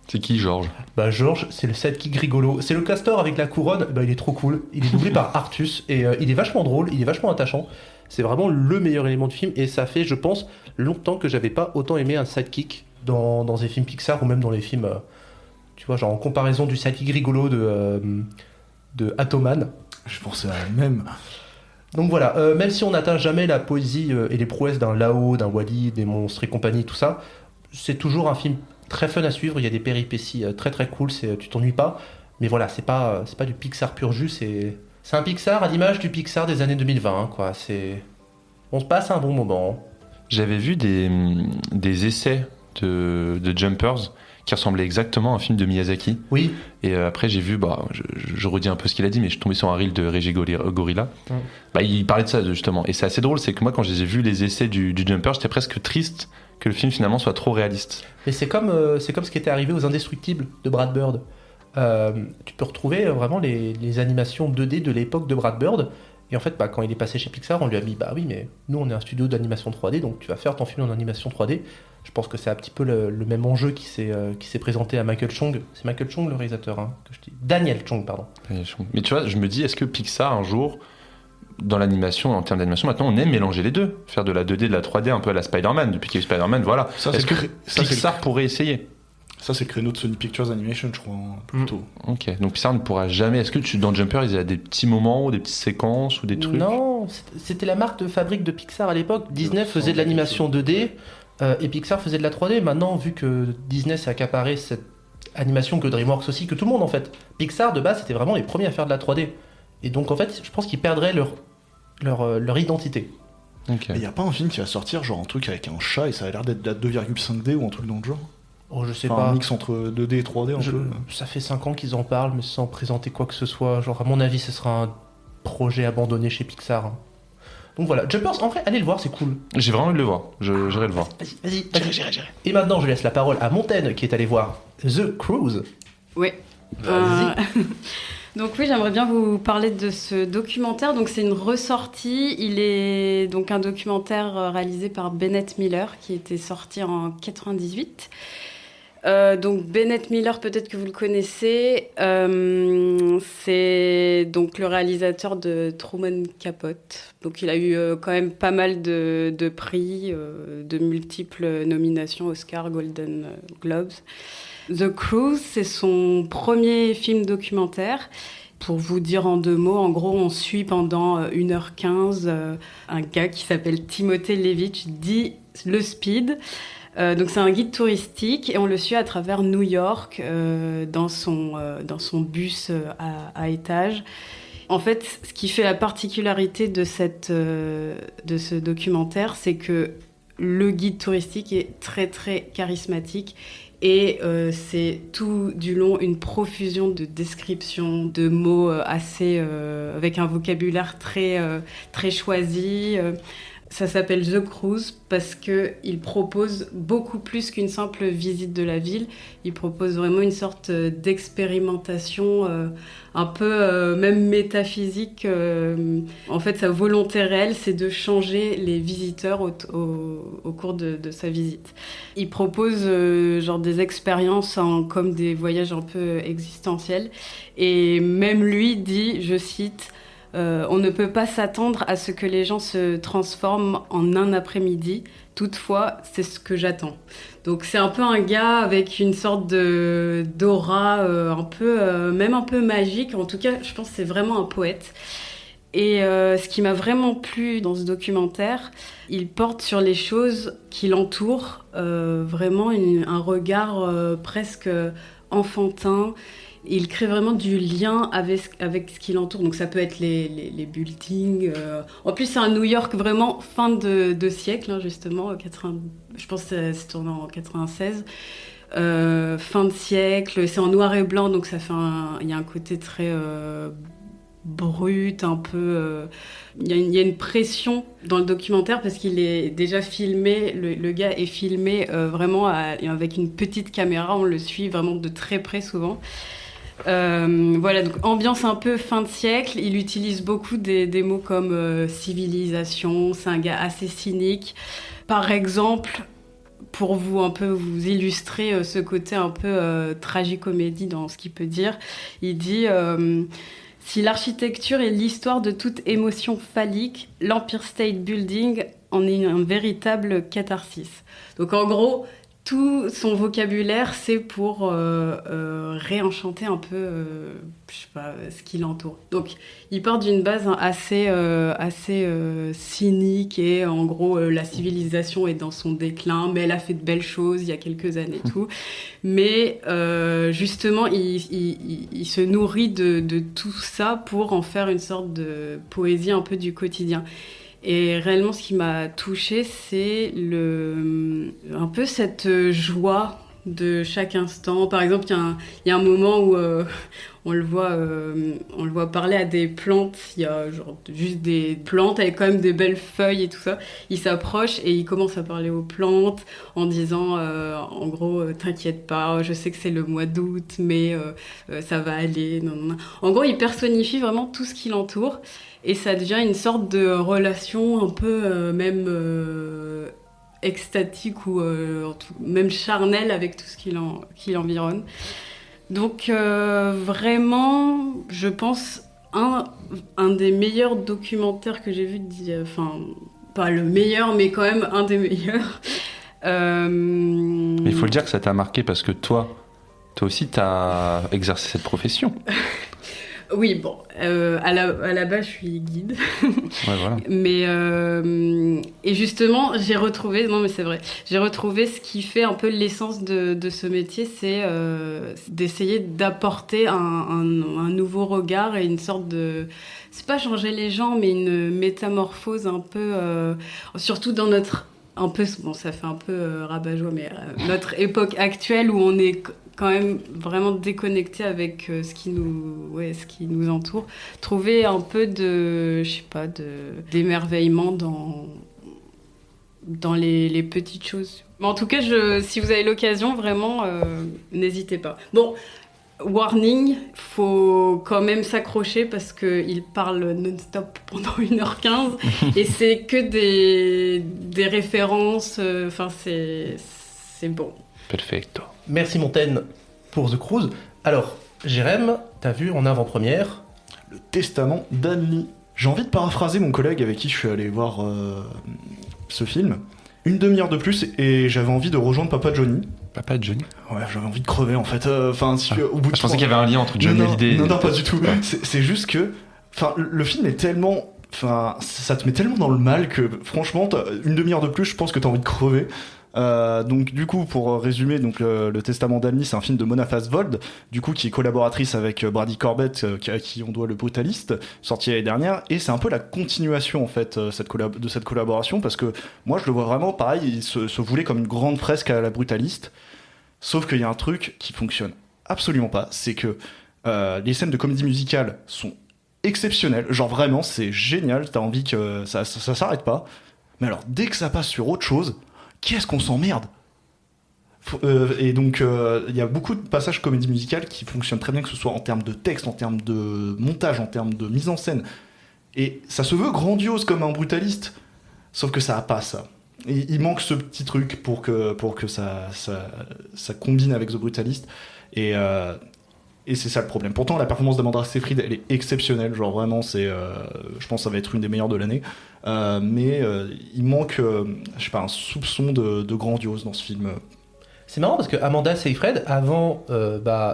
C'est qui, George? George, c'est le sidekick rigolo. C'est le castor avec la couronne. Il est trop cool. Il est doublé par Artus. Et il est vachement drôle. Il est vachement attachant. C'est vraiment le meilleur élément du film. Et ça fait, je pense, longtemps que j'avais pas autant aimé un sidekick dans des films Pixar ou même dans les films... tu vois, genre en comparaison du sidekick rigolo de Atoman. Je pensais à la même. Donc voilà, même si on n'atteint jamais la poésie et les prouesses d'un Lao, d'un Wall-E, des monstres et compagnie, tout ça, c'est toujours un film très fun à suivre. Il y a des péripéties très très cool, tu t'ennuies pas. Mais voilà, c'est pas du Pixar pur jus, c'est un Pixar à l'image du Pixar des années 2020, quoi. On se passe un bon moment. J'avais vu des essais de Jumpers qui ressemblaient exactement à un film de Miyazaki. Oui. Et après, j'ai vu, je redis un peu ce qu'il a dit, mais je suis tombé sur un reel de Régis Gorilla. Il parlait de ça, justement. Et c'est assez drôle, c'est que moi, quand j'ai vu les essais du Jumper, j'étais presque triste que le film, finalement, soit trop réaliste. Mais c'est comme ce qui était arrivé aux Indestructibles de Brad Bird. Tu peux retrouver vraiment les animations 2D de l'époque de Brad Bird. Et en fait, quand il est passé chez Pixar, on lui a mis, oui, mais nous, on est un studio d'animation 3D, donc tu vas faire ton film en animation 3D. Je pense que c'est un petit peu le même enjeu qui s'est présenté à Michael Chong. C'est Michael Chong le réalisateur, hein, que je dis. Daniel Chong, pardon. Mais tu vois, je me dis, est-ce que Pixar, un jour, dans l'animation, en termes d'animation, maintenant, on aime mélanger les deux. Faire de la 2D, de la 3D, un peu à la Spider-Man. Depuis qu'il y a eu Spider-Man, voilà. Ça, est-ce que c'est Pixar pourrait essayer? Ça, c'est le créneau de Sony Pictures Animation, je crois, plutôt. Ok, donc Pixar ne pourra jamais... Est-ce que dans Jumper, il y a des petits moments, ou des petites séquences, ou des trucs? Non, c'était la marque de fabrique de Pixar à l'époque. Disney faisait de l'animation 2D et Pixar faisait de la 3D. Maintenant, vu que Disney s'est accaparé cette animation, que DreamWorks aussi, que tout le monde en fait. Pixar, de base, c'était vraiment les premiers à faire de la 3D. Et donc, en fait, je pense qu'ils perdraient leur identité. Ok. Mais y a pas un film qui va sortir, genre un truc avec un chat et ça a l'air d'être de la 2,5D ou un truc dans le genre? Oh, je sais Enfin, pas. un mix entre 2D et 3D un peu. Ça fait 5 ans qu'ils en parlent, mais sans présenter quoi que ce soit. Genre, à mon avis, ce sera un projet abandonné chez Pixar, hein. Donc voilà, Jumpers, en vrai, allez le voir, c'est cool. J'ai vraiment envie de le voir. J'irai le voir. Vas-y. J'irai. Et maintenant, je laisse la parole à Montaigne, qui est allé voir The Cruise. Oui. Vas-y. Donc oui, j'aimerais bien vous parler de ce documentaire. Donc c'est une ressortie. Il est donc un documentaire réalisé par Bennett Miller qui était sorti en 98. Donc Bennett Miller, peut-être que vous le connaissez, c'est donc le réalisateur de Truman Capote. Donc il a eu quand même pas mal de prix, de multiples nominations Oscar, Golden Globes. The Cruise, c'est son premier film documentaire. Pour vous dire en 2 mots, en gros, on suit pendant 1h15 un gars qui s'appelle Timothée Levitch, dit le Speed. Donc c'est un guide touristique et on le suit à travers New York dans son bus à étage. En fait, ce qui fait la particularité de ce documentaire, c'est que le guide touristique est très très charismatique et c'est tout du long une profusion de descriptions, de mots avec un vocabulaire très très choisi. Ça s'appelle The Cruise parce qu'il propose beaucoup plus qu'une simple visite de la ville. Il propose vraiment une sorte d'expérimentation un peu même métaphysique. En fait, sa volonté réelle, c'est de changer les visiteurs au cours de sa visite. Il propose genre des expériences comme des voyages un peu existentiels. Et même lui dit, je cite, on ne peut pas s'attendre à ce que les gens se transforment en un après-midi. Toutefois, c'est ce que j'attends. Donc c'est un peu un gars avec une sorte d'aura même un peu magique. En tout cas, je pense que c'est vraiment un poète. Et ce qui m'a vraiment plu dans ce documentaire, il porte sur les choses qui l'entourent, vraiment un regard presque enfantin. Il crée vraiment du lien avec ce qui l'entoure. Donc ça peut être les buildings. En plus, c'est un New York vraiment fin de siècle, hein, justement. Je pense que c'est tourné en 96. Fin de siècle. C'est en noir et blanc, donc ça fait il y a un côté très brut, un peu... Il y a une pression dans le documentaire parce qu'il est déjà filmé. Le gars est filmé vraiment avec une petite caméra. On le suit vraiment de très près souvent. Voilà, donc ambiance un peu fin de siècle. Il utilise beaucoup des mots comme civilisation. C'est un gars assez cynique. Par exemple, pour vous illustrer ce côté un peu tragicomédie dans ce qu'il peut dire, il dit si l'architecture est l'histoire de toute émotion phallique, l'Empire State Building en est un véritable catharsis. Donc en gros, tout son vocabulaire, c'est pour réenchanter un peu ce qui l'entoure. Donc, il part d'une base assez cynique et en gros, la civilisation est dans son déclin, mais elle a fait de belles choses il y a quelques années et tout. Mais justement, il se nourrit de tout ça pour en faire une sorte de poésie un peu du quotidien. Et réellement, ce qui m'a touchée, c'est un peu cette joie de chaque instant. Par exemple, il y a un moment où on le voit parler à des plantes. Il y a genre juste des plantes avec quand même des belles feuilles et tout ça. Il s'approche et il commence à parler aux plantes en disant, en gros, t'inquiète pas, je sais que c'est le mois d'août, mais ça va aller. Non. En gros, il personnifie vraiment tout ce qui l'entoure. Et ça devient une sorte de relation un peu même extatique ou même charnel avec tout ce qui l'environne. Donc vraiment, je pense un des meilleurs documentaires que j'ai vu, enfin pas le meilleur, mais quand même un des meilleurs. Mais il faut le dire que ça t'a marqué parce que toi aussi, t'as exercé cette profession. Oui, bon, à la base, je suis guide. Ouais, voilà. Mais, et justement, j'ai retrouvé ce qui fait un peu l'essence de ce métier, c'est d'essayer d'apporter un nouveau regard et une sorte de... C'est pas changer les gens, mais une métamorphose un peu... surtout dans notre... Un peu, bon, ça fait un peu rabat-joie, mais notre époque actuelle où on est quand même vraiment déconnecté avec ce qui nous entoure. Trouver un peu d'émerveillement dans les petites choses. Mais en tout cas, si vous avez l'occasion, vraiment, n'hésitez pas. Bon, warning, faut quand même s'accrocher parce qu'il parle non-stop pendant 1h15 et c'est que des références, enfin c'est bon. Perfecto. Merci Montaigne pour The Cruise. Alors, Jérém, t'as vu en avant-première Le Testament d'Anne-Lee. J'ai envie de paraphraser mon collègue avec qui je suis allé voir ce film. 1 demi-heure de plus et j'avais envie de rejoindre Papa Johnny. Papa Johnny. Ouais, j'avais envie de crever en fait. Enfin, au bout de Je pensais qu'il y avait un lien entre Johnny Hallyday. Non, pas du tout. C'est juste que, enfin, le film est tellement, enfin, ça te met tellement dans le mal que, franchement, 1 demi-heure de plus, je pense que t'as envie de crever. Donc du coup, pour résumer, donc le Testament d'Anne-Lee, c'est un film de Mona Fastvold, du coup qui est collaboratrice avec Brady Corbett, à qui on doit Le Brutaliste, sorti l'année dernière, et c'est un peu la continuation en fait de cette collaboration, parce que moi je le vois vraiment pareil, il se voulait comme une grande fresque à la Brutaliste, sauf qu'il y a un truc qui fonctionne absolument pas, c'est que les scènes de comédie musicale sont exceptionnelles, genre vraiment c'est génial, t'as envie que ça s'arrête pas, mais alors dès que ça passe sur autre chose, qu'est-ce qu'on s'emmerde. Et donc, il y a beaucoup de passages comédie musicale qui fonctionnent très bien, que ce soit en termes de texte, en termes de montage, en termes de mise en scène. Et ça se veut grandiose comme un Brutaliste, sauf que ça a pas ça. Et il manque ce petit truc pour que ça combine avec The Brutalist. Et c'est ça le problème. Pourtant, la performance d'Amanda Seyfried, elle est exceptionnelle. Genre vraiment, je pense que ça va être une des meilleures de l'année. Mais il manque, je sais pas, un soupçon de grandiose dans ce film. C'est marrant parce que Amanda Seyfried, avant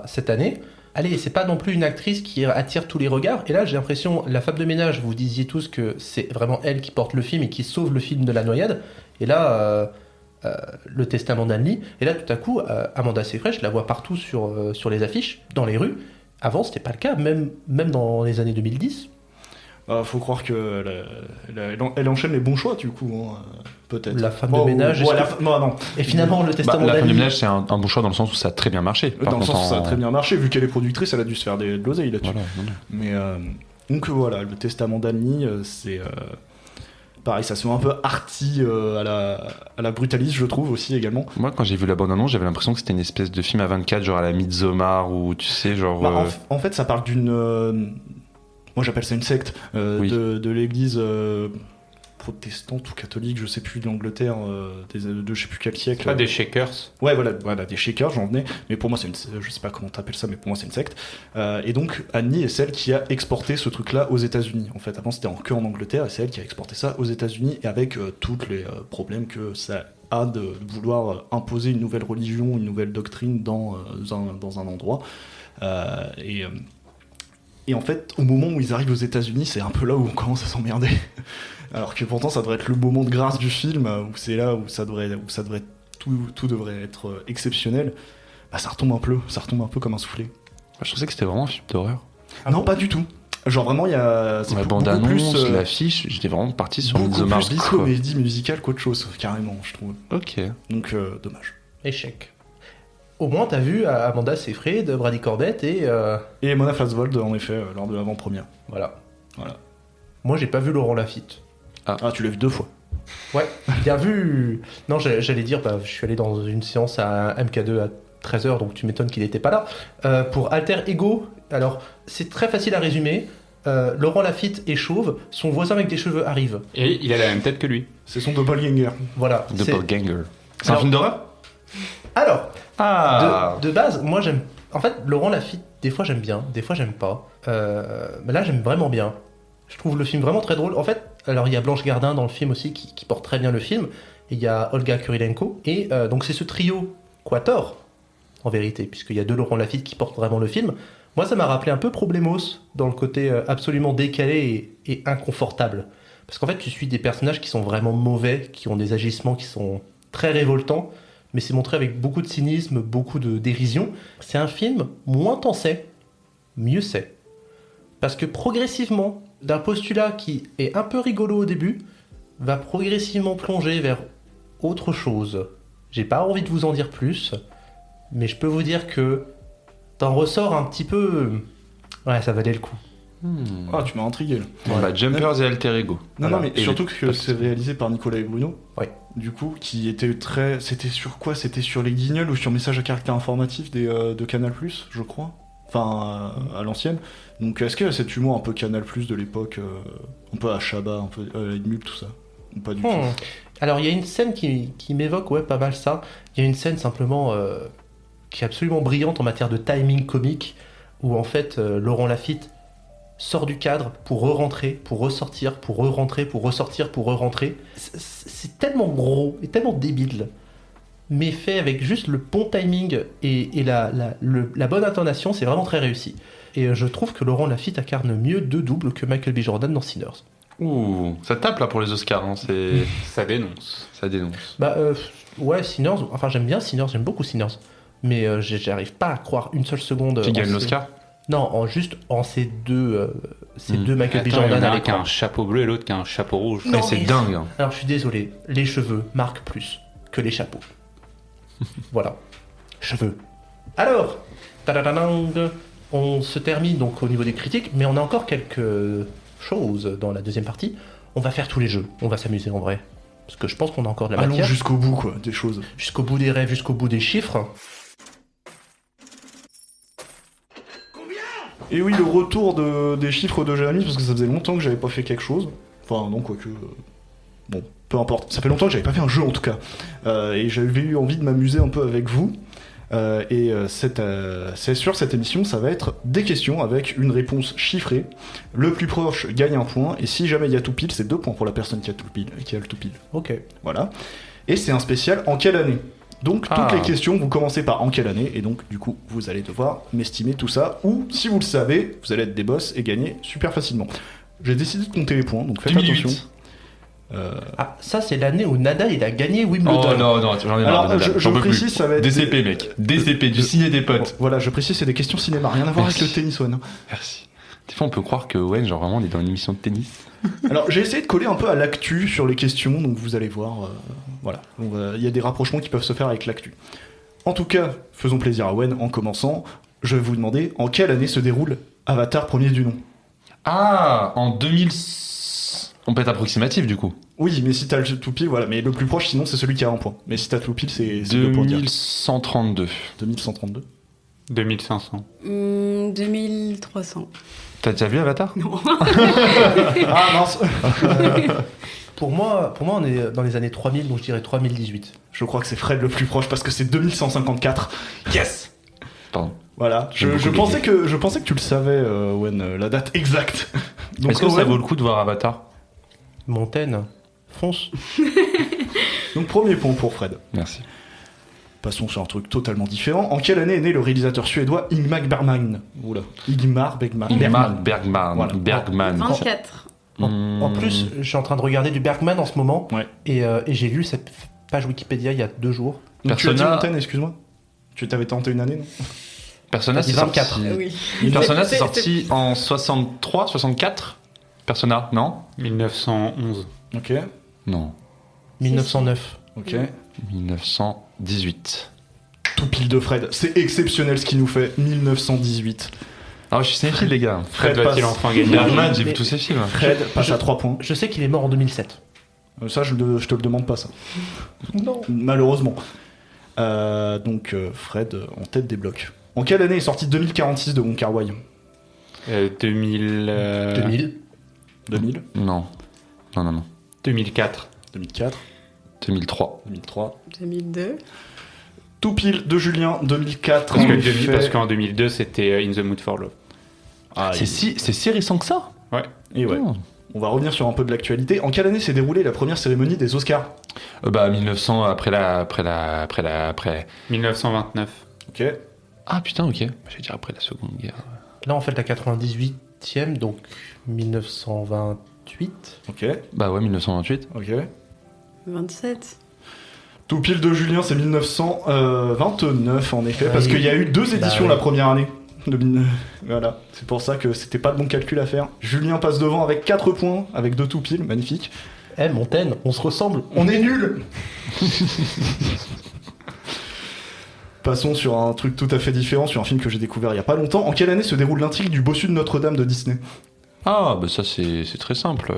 cette année, allez, c'est pas non plus une actrice qui attire tous les regards. Et là, j'ai l'impression, La Femme de ménage, vous disiez tous que c'est vraiment elle qui porte le film et qui sauve le film de la noyade. Et là, Le Testament d'Anne-Lee. Et là, tout à coup, Amanda Seyfried, je la vois partout sur les affiches, dans les rues. Avant, c'était pas le cas, même dans les années 2010. Faut croire que elle enchaîne les bons choix, du coup, hein, peut-être. La Femme de ménage. Non. Et finalement, Le Testament La Femme de d'Anne-Lee. ménage, c'est un bon choix dans le sens où ça a très bien marché. Dans le sens où ça a très bien marché, vu qu'elle est productrice, elle a dû se faire de l'oseille là-dessus. Voilà, voilà. Mais donc voilà, Le Testament d'Anne-Lee, c'est pareil, ça se fait un peu arty à la Brutaliste, je trouve aussi également. Moi, quand j'ai vu la bande-annonce, j'avais l'impression que c'était une espèce de film à 24, genre à la Midsommar, ou tu sais, genre. En fait, ça parle d'une. Moi, j'appelle ça une secte Oui. de l'église protestante ou catholique, je sais plus, d'Angleterre, de je sais plus quel siècle. Pas des Shakers. Ouais, voilà, des Shakers, j'en venais. Mais pour moi, je sais pas comment t'appelles ça, mais pour moi, c'est une secte. Et donc, Annie est celle qui a exporté ce truc-là aux États-Unis. En fait, avant, c'était que en Angleterre, et c'est elle qui a exporté ça aux États-Unis, et avec tous les problèmes que ça a de vouloir imposer une nouvelle religion, une nouvelle doctrine dans un endroit. Et en fait, au moment où ils arrivent aux États-Unis, c'est un peu là où on commence à s'emmerder. Alors que pourtant, ça devrait être le moment de grâce du film, où c'est là où tout devrait être exceptionnel. Bah, ça retombe un peu comme un soufflé. Je pensais que c'était vraiment un film d'horreur. Non, pas du tout. Genre vraiment, il y a. La beaucoup bande-annonce, plus, l'affiche, j'étais vraiment parti sur beaucoup Midsommar plus bis, quoi. comédie musicale qu'autre chose, carrément, je trouve. Ok. Donc, dommage. Échec. Au moins, t'as vu Amanda Seyfried, Brady Corbett Et Mona Fastvold, en effet, lors de l'avant-première. Voilà. Voilà. Moi, j'ai pas vu Laurent Lafitte. Ah, tu l'as vu 2 fois. Ouais, bien vu. Non, j'allais dire, je suis allé dans une séance à MK2 à 13h, donc tu m'étonnes qu'il n'était pas là. Pour Alter Ego, alors, c'est très facile à résumer. Laurent Lafitte est chauve, son voisin avec des cheveux arrive. Et il a la même tête que lui. C'est son doppelganger. Voilà. c'est- Doppelganger. C'est un Alors- film d'horreur Alors, Ah de base, moi j'aime. En fait, Laurent Lafitte, des fois j'aime bien, des fois j'aime pas. Mais là j'aime vraiment bien. Je trouve le film vraiment très drôle. En fait, alors il y a Blanche Gardin dans le film aussi qui porte très bien le film. Et il y a Olga Kurilenko. Et donc c'est ce trio Quator, en vérité, puisqu'il y a deux Laurent Lafitte qui portent vraiment le film. Moi ça m'a rappelé un peu Problemos, dans le côté absolument décalé et inconfortable. Parce qu'en fait tu suis des personnages qui sont vraiment mauvais, qui ont des agissements qui sont très révoltants, mais c'est montré avec beaucoup de cynisme, beaucoup de dérision. C'est un film, moins t'en sais, mieux c'est. Parce que progressivement, d'un postulat qui est un peu rigolo au début, va progressivement plonger vers autre chose. J'ai pas envie de vous en dire plus, mais je peux vous dire que t'en ressors un petit peu... Ouais, ça valait le coup. Ah, tu m'as intrigué là. Bon, bah, Jumpers et Alter Ego. Non, Voilà. non, mais Et surtout le- que c'est réalisé par Nicolas et Bruno. Ouais. Du coup, qui était très. C'était sur quoi? C'était sur les Guignols ou sur Message à caractère informatif de Canal, je crois. Enfin, à l'ancienne. Donc, est-ce qu'il y a cet humour un peu Canal de l'époque, un peu à Chabat, un peu à Edmub, tout ça? Ou pas du tout? Alors, il y a une scène qui m'évoque pas mal ça. Il y a une scène simplement qui est absolument brillante en matière de timing comique, où en fait, Laurent Lafitte sort du cadre pour re-rentrer, pour ressortir, pour re-rentrer, pour ressortir, pour re-rentrer. C'est tellement gros et tellement débile, mais fait avec juste le bon timing et la bonne intonation, c'est vraiment très réussi. Et je trouve que Laurent Lafitte incarne mieux deux doubles que Michael B. Jordan dans Sinners. Ouh, ça tape là pour les Oscars, hein, c'est... Ça dénonce. ça dénonce. Bah ouais, Sinners, enfin j'aime bien Sinners, j'aime beaucoup Sinners, mais j'arrive pas à croire une seule seconde. Qui en gagne ces- l'Oscar? Non, juste en ces deux Michael B. Attends, il y en Jordan a à un qui a l'écran. un chapeau bleu et l'autre qui a un chapeau rouge. Non, C'est mais- dingue. Hein. Alors je suis désolé, les cheveux marquent plus que les chapeaux. Voilà. Cheveux. Alors, tadadadang, on se termine donc au niveau des critiques, mais on a encore quelques choses dans la deuxième partie. On va faire tous les jeux, on va s'amuser en vrai. Parce que je pense qu'on a encore de la Allons matière. jusqu'au bout, quoi, des choses. Jusqu'au bout des rêves, jusqu'au bout des chiffres. Et oui, le retour des chiffres de Jérémy, parce que ça faisait longtemps que j'avais pas fait quelque chose. Enfin, non, quoique. Bon, peu importe. Ça fait longtemps que j'avais pas fait un jeu en tout cas. Et j'avais eu envie de m'amuser un peu avec vous. C'est sur cette émission, ça va être des questions avec une réponse chiffrée. Le plus proche gagne un point. Et si jamais il y a tout pile, c'est 2 points pour la personne qui a le tout pile. Ok. Voilà. Et c'est un spécial en quelle année? Donc toutes Ah. les questions, vous commencez par en quelle année, et donc du coup vous allez devoir m'estimer tout ça, ou si vous le savez, vous allez être des boss et gagner super facilement. J'ai décidé de compter les points, donc faites 2008. attention. Ah, ça c'est l'année où Nadal il a gagné Wimbledon. Oh non, non, j'en ai marre. Alors de Nadal, je j'en peux plus. précise, ça va être... DCP, mec. DCP, du ciné des Bon, potes. voilà, je précise, c'est des questions cinéma, rien à voir avec Merci. le tennis, Owen. Merci. Des fois, on peut croire que Owen, genre vraiment, on est dans une émission de tennis. Alors j'ai essayé de coller un peu à l'actu sur les questions, donc vous allez voir, voilà, il y a des rapprochements qui peuvent se faire avec l'actu. En tout cas, faisons plaisir à Owen en commençant. Je vais vous demander en quelle année se déroule Avatar premier du nom. Ah, en 2000. On peut être approximatif du coup. Oui, mais si t'as le tout pile, voilà, mais le plus proche sinon c'est celui qui a un point. Mais si t'as tout pile, c'est 2 points direct. 2132. 2132. 2500. 2300. T'as déjà vu Avatar? Ah mince. Pour moi, on est dans les années 3000, donc je dirais 3018. Je crois que c'est Fred le plus proche parce que c'est 2154. Yes. Pardon. Voilà, J'aime je beaucoup pensais que tu le savais, Owen, la date exacte. Donc, Est-ce que ça Owen, vaut le coup de voir Avatar? Montaigne, fonce. donc premier point pour Fred. Merci. Passons sur un truc totalement différent. En quelle année est né le réalisateur suédois Ingmar Bergman? Oula. Ingmar Bergman. Ingmar Bergman. Voilà. Bergman. 24. En plus, je suis en train de regarder du Bergman en ce moment, Ouais. et j'ai lu cette page Wikipédia il y a 2 jours. Donc, tu as dit Persona- Montaigne, excuse-moi. Tu t'avais tenté une année, non? Persona, T'as dit c'est 24. sorti. Oui. Persona, c'est C'est- sorti en 63, 64. Persona, non? 1911. Ok. Non. 1909. Ok. 1918. Tout pile de Fred. C'est exceptionnel ce qu'il nous fait. 1918. Ah, je suis cinéphile, les gars. Fred Fred va-t-il passe. enfin gagner? Bergman, j'ai vu Mais- tous ses films. Fred passe à 3 points. Je sais qu'il est mort en 2007. Ça, je te le demande pas, ça. Non. Malheureusement. Fred en tête des blocs. En quelle année est sorti 2046 de Wong Kar-wai? 2000. 2000. Non. 2004. 2004, 2003. 2003. 2002. Tout pile de Julien, 2004. Parce en effet. parce qu'en 2002, c'était In the Mood for Love. Ah, C'est si récent que ça. et ouais. Oh. On va revenir sur un peu de l'actualité. En quelle année s'est déroulée la première cérémonie des Oscars? 1900 après. 1929. Ok. Ah putain, ok. J'allais dire après la Seconde Guerre. Là, on fait la 98e, donc 1928. Ok. Bah ouais, 1928. Ok. 27. Tout pile de Julien, c'est 1929 en effet, parce Oui. qu'il y a eu 2 éditions oui. la première année. Voilà, c'est pour ça que c'était pas le bon calcul à faire. Julien passe devant avec 4 points, avec 2 tout pile, magnifique. Eh, Montaigne, on se ressemble, on est nuls. Passons sur un truc tout à fait différent, sur un film que j'ai découvert il y a pas longtemps. En quelle année se déroule l'intrigue du bossu de Notre-Dame de Disney? Ah, bah ça c'est très simple.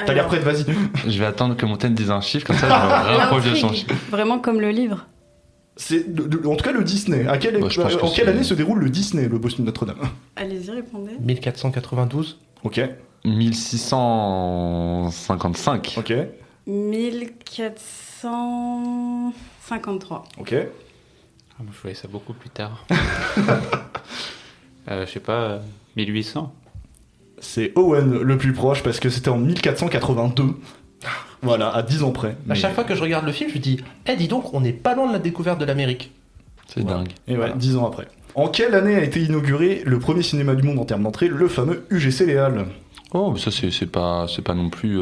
T'as l'air prête, vas-y. Je vais attendre que Montaigne dise un chiffre, comme ça je me rapproche de son L'intrigue, chiffre. vraiment comme le livre. C'est en tout cas le Disney. Bah, je pense que En quelle c'est- année se déroule le Disney, le bossu de Notre-Dame? Allez-y, répondez. 1492. Ok, 1655. ok, 1453. ok. Ah, moi, je voyais ça beaucoup plus tard. Je sais pas, 1800. C'est Owen le plus proche parce que c'était en 1482. Voilà, à 10 ans près. À Mais- chaque fois que je regarde le film, je me dis, eh, dis donc, on n'est pas loin de la découverte de l'Amérique. C'est Voilà. dingue. Et ouais, Voilà. 10 ans après. En quelle année a été inauguré le premier cinéma du monde en termes d'entrée, le fameux UGC Les Halles? Oh, mais ça c'est pas non plus.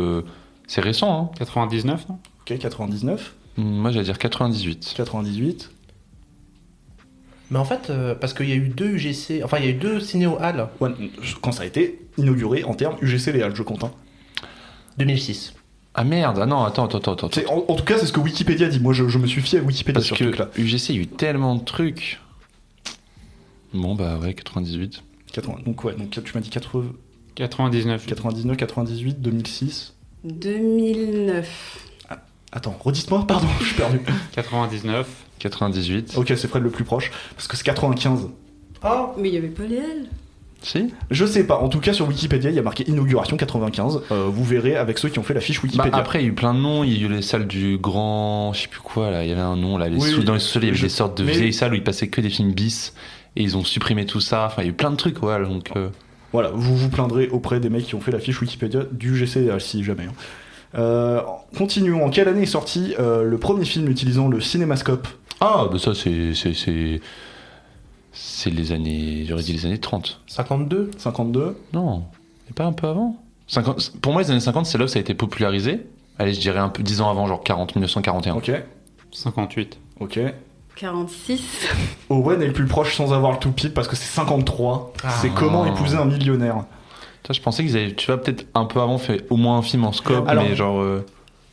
C'est récent, hein. 99, non? Ok, 99, Moi j'allais dire 98. 98. Mais en fait, parce qu'il y a eu 2 UGC, enfin, il y a eu 2 ciné-halles. Ouais, quand ça a été inauguré en termes UGC Les Halles, je compte. Hein. 2006. Ah merde, ah non, attends. C'est- En tout cas, c'est ce que Wikipédia dit. Moi, je me suis fié à Wikipédia Parce sur que ce truc-là. UGC, il y a eu tellement de trucs. Bon, bah ouais, 98. 80, donc ouais, donc tu m'as dit 80, 99. 99, 98, 2006. 2009. Attends, redis-moi, pardon, je suis perdu. 99. 98. Ok, c'est Fred le plus proche, parce que c'est 95. Oh, Mais il y avait pas les L. Si. Je sais pas, en tout cas sur Wikipédia, il y a marqué inauguration 95. Vous verrez avec ceux qui ont fait la fiche Bah, Wikipédia. après, il y a eu plein de noms. Il y a eu les salles du grand. Je sais plus quoi, là. Il y avait un nom, là. Oui, Dans les sous-sols, il y avait je- des sortes de mais- vieilles salles où il passait que des films bis. Et ils ont supprimé tout ça. Enfin, il y a eu plein de trucs, ouais. Donc. Voilà, vous vous plaindrez auprès des mecs qui ont fait la fiche Wikipédia du GCDH, si jamais. Hein. Continuons. En quelle année est sorti le premier film utilisant le cinémascope? Ah, bah ça, c'est les années. J'aurais dit les années 30. 52. 52. Non. Et pas un peu avant 50... Pour moi, les années 50, c'est là où ça a été popularisé. Allez, je dirais un peu 10 ans avant, genre 1941. Ok, 58. ok. 46. Owen est le plus proche sans avoir le tout pile parce que c'est 53. Ah. C'est Comment épouser un millionnaire. Ça, je pensais qu'ils avaient, tu vois, peut-être un peu avant fait au moins un film en scope, Alors- mais genre.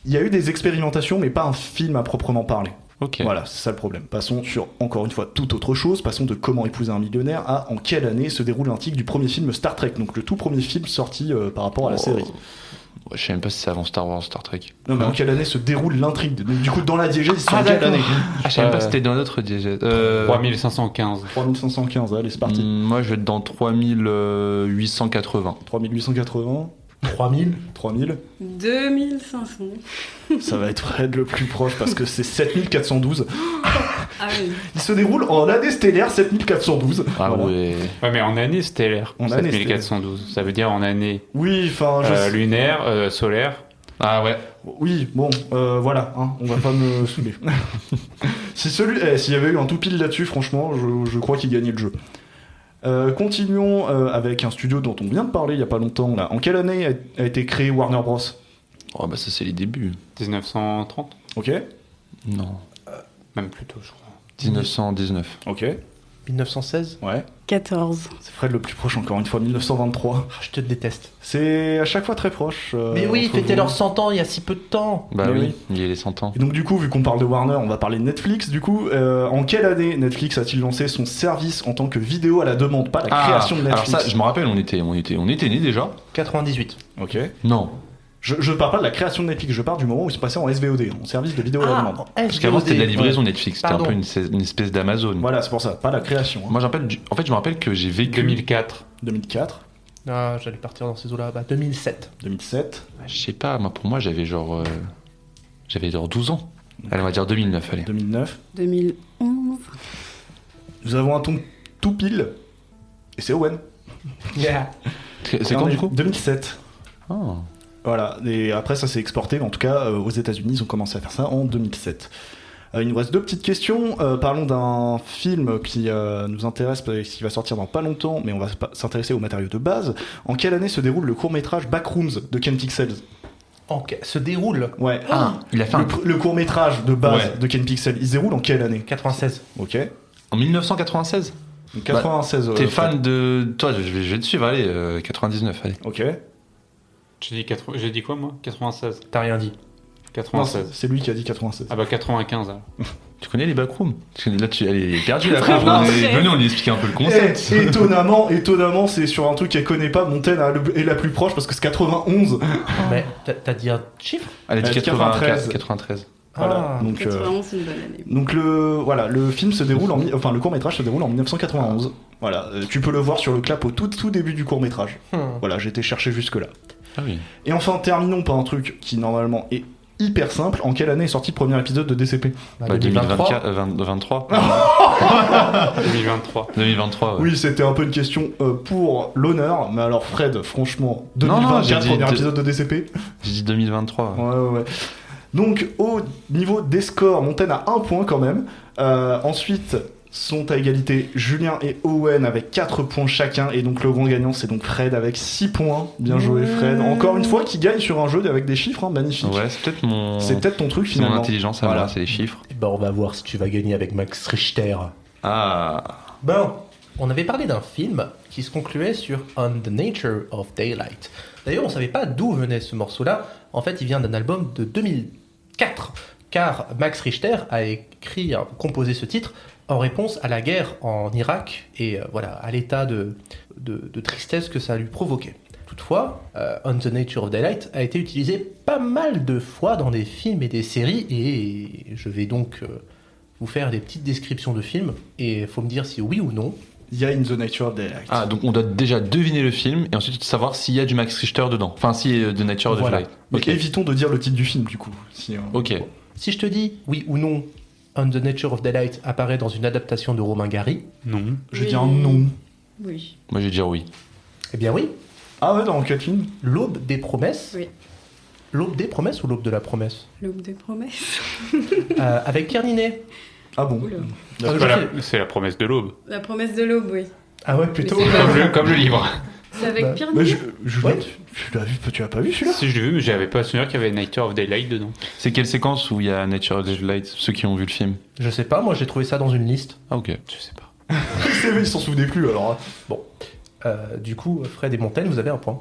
Il y a eu des expérimentations, mais pas un film à proprement parler. Ok. Voilà, c'est ça le problème. Passons sur, encore une fois, toute autre chose. Passons de Comment épouser un millionnaire à en quelle année se déroule l'intrigue du premier film Star Trek, donc le tout premier film sorti par rapport à la Oh. série. Ouais, je sais même pas si c'est avant Star Wars, Star Trek. Non, mais en quelle année se déroule l'intrigue? Donc, du coup, dans la diégèse, ils sont en quelle d'accord. année? Ah, je savais même pas Euh, si c'était dans notre diégèse. 3515. 3515, allez, c'est parti. Moi, je vais être dans 3880. 3880, 3000. 3000. 2500. Ça va être Fred le plus proche parce que c'est 7412. Ah oui. Il se déroule en année stellaire 7412. Ah Voilà. ouais. Ouais, mais en année stellaire. En année 7412. Ça veut dire en année Oui, enfin, lunaire, solaire. Ah ouais. Oui, bon, voilà, hein, on va pas me saouler. S'il y avait eu un tout pile là-dessus, franchement, je crois qu'il gagnait le jeu. Continuons avec un studio dont on vient de parler il y a pas longtemps. Là. En quelle année a été créé Warner Bros? Oh, bah ça, c'est les débuts. 1930. Ok, Non. Même plutôt, je crois. 1919. ok, 1916. ouais. 14. C'est Fred le plus proche, encore une fois, 1923. Ah, je te déteste. C'est à chaque fois très proche. Mais oui, entre fêtez vous. leurs 100 ans il y a si peu de temps. Bah Mais oui, oui. il y a les 100 ans. Et donc du coup, vu qu'on parle de Warner, on va parler de Netflix. Du coup, en quelle année Netflix a-t-il lancé son service en tant que vidéo à la demande, pas la création de alors Netflix? ça, je me rappelle, on était nés déjà. 98. Ok. Non. Je parle pas de la création de Netflix, je parle du moment où ils sont passés en SVOD, en service de vidéo à la demande. Parce qu'avant c'était de la livraison Netflix, c'était un Pardon. peu une espèce d'Amazon. Voilà, c'est pour ça, pas la création. hein. Moi je me rappelle que j'ai vécu 2004. 2004, Ah, j'allais partir dans ces eaux-là. 2007. 2007, Je sais pas, moi pour moi j'avais genre 12 ans. Allez, on va dire 2009, allez. 2009. 2011. Nous avons un ton tout pile, et c'est Owen. C'est quand du coup 2007. Ah. Voilà, et après ça s'est exporté, mais en tout cas aux États-Unis ils ont commencé à faire ça en 2007. Il nous reste 2 petites questions. Parlons d'un film qui nous intéresse, qui va sortir dans pas longtemps, mais on va s'intéresser aux matériaux de base. En quelle année se déroule le court-métrage Backrooms de Ken Pixels? Se déroule. Ouais. Il a fait Le court-métrage de base Ouais. de Ken Pixels, il se déroule en quelle année? 96. Ok. en 1996. Donc 96. T'es fan de. Toi, je vais te suivre, allez, 99, allez. Ok. J'ai dit quoi moi 96. T'as rien dit. Non, 96. c'est lui qui a dit 96. Ah bah 95 alors. Tu connais les backrooms? Parce que là, elle est perdue la Très pauvre. français. Venez, on lui explique un peu le concept. Étonnamment, c'est sur un truc qu'elle connaît pas. Montaigne est la plus proche parce que c'est 91. Mais t'as dit un chiffre? Elle a dit 93. 93. Voilà. Ah. Donc, 91, c'est une bonne année. donc le film se déroule le court-métrage se déroule en 1991. Voilà, tu peux le voir sur le clap au tout début du court-métrage. Voilà, j'ai été chercher jusque-là. Ah oui. Et enfin, terminons par un truc qui normalement est hyper simple. En quelle année est sorti le premier épisode de DCP? 2023. 2023. 2023. 2023, ouais. Oui, c'était un peu une question pour l'honneur, mais alors Fred, franchement, Non, 2024, j'ai dit premier épisode de DCP. J'ai dit 2023. Ouais. Donc, au niveau des scores, Montaigne a 1 point quand même. Ensuite, sont à égalité Julien et Owen avec 4 points chacun. Et donc, le grand gagnant, c'est donc Fred avec 6 points. Bien joué, Fred. Encore une fois, qui gagne sur un jeu avec des chiffres, hein, magnifique. Ouais, c'est peut-être mon. C'est peut-être ton truc C'est mon finalement. intelligence à Voilà. moi, c'est les chiffres. Eh ben, on va voir si tu vas gagner avec Max Richter. Ah. Bon, on avait parlé d'un film qui se concluait sur On the Nature of Daylight. D'ailleurs, on savait pas d'où venait ce morceau-là. En fait, il vient d'un album de 2004, car Max Richter a composé ce titre en réponse à la guerre en Irak et voilà, à l'état de tristesse que ça lui provoquait. Toutefois, On the Nature of Daylight a été utilisé pas mal de fois dans des films et des séries, et je vais donc vous faire des petites descriptions de films, et il faut me dire si oui ou non. Il y a In the Nature of Daylight. Ah, donc on doit déjà deviner le film et ensuite savoir s'il y a du Max Richter dedans. Enfin, si de Nature of Voilà. Daylight. Mais Ok. évitons de dire le titre du film du coup. Ok. Si je te dis oui ou non, On the Nature of Daylight apparaît dans une adaptation de Romain Gary, Non. Je dis un non. Oui. Moi, je vais dire oui. eh bien oui, Ah ouais, dans quel film? L'Aube des promesses. Oui. L'Aube des promesses ou l'Aube de la promesse L'aube des promesses. Avec Pierre Ninet. Ah bon? Oula. Ah, C'est pas c'est la promesse de l'aube. La promesse de l'aube, oui. Ah ouais, plutôt. Mais c'est Comme le livre. C'est avec Bah, Pierre Mais Ninet. Julien, Ouais. tu l'as pas vu celui-là? Si je l'ai vu, mais j'avais pas souvenir qu'il y avait Nature of Daylight dedans. C'est quelle séquence où il y a Nature of Daylight, ceux qui ont vu le film? Je sais pas, moi j'ai trouvé ça dans une liste. Ah, ok. Je sais pas. C'est vrai, ils s'en souvenaient plus alors. Du coup, Fred et Montaigne, vous avez un point.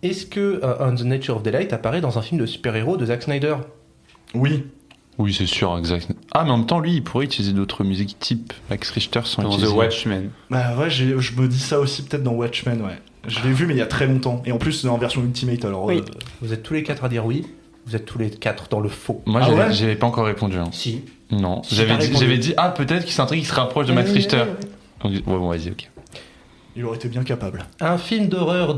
Est-ce que On the Nature of Daylight apparaît dans un film de super-héros de Zack Snyder? Oui. Oui, c'est sûr, exact. Ah, mais en même temps, lui, il pourrait utiliser d'autres musiques type Max Richter sans Dans utiliser. The Watchmen. Bah ouais, je me dis ça aussi peut-être dans Watchmen, ouais. Je l'ai vu mais il y a très longtemps. Et en plus c'est en version Ultimate alors. Oui. Vous êtes tous les 4 à dire oui, vous êtes tous les 4 dans le faux. Moi, Ah ouais j'avais pas encore répondu. Hein. Si. Non, Si, t'as répondu. j'avais dit, ah, peut-être qu'il c'est un truc qui se rapproche de Max Richter. Donc, ouais, bon, vas-y, ok. Il aurait été bien capable. Un film d'horreur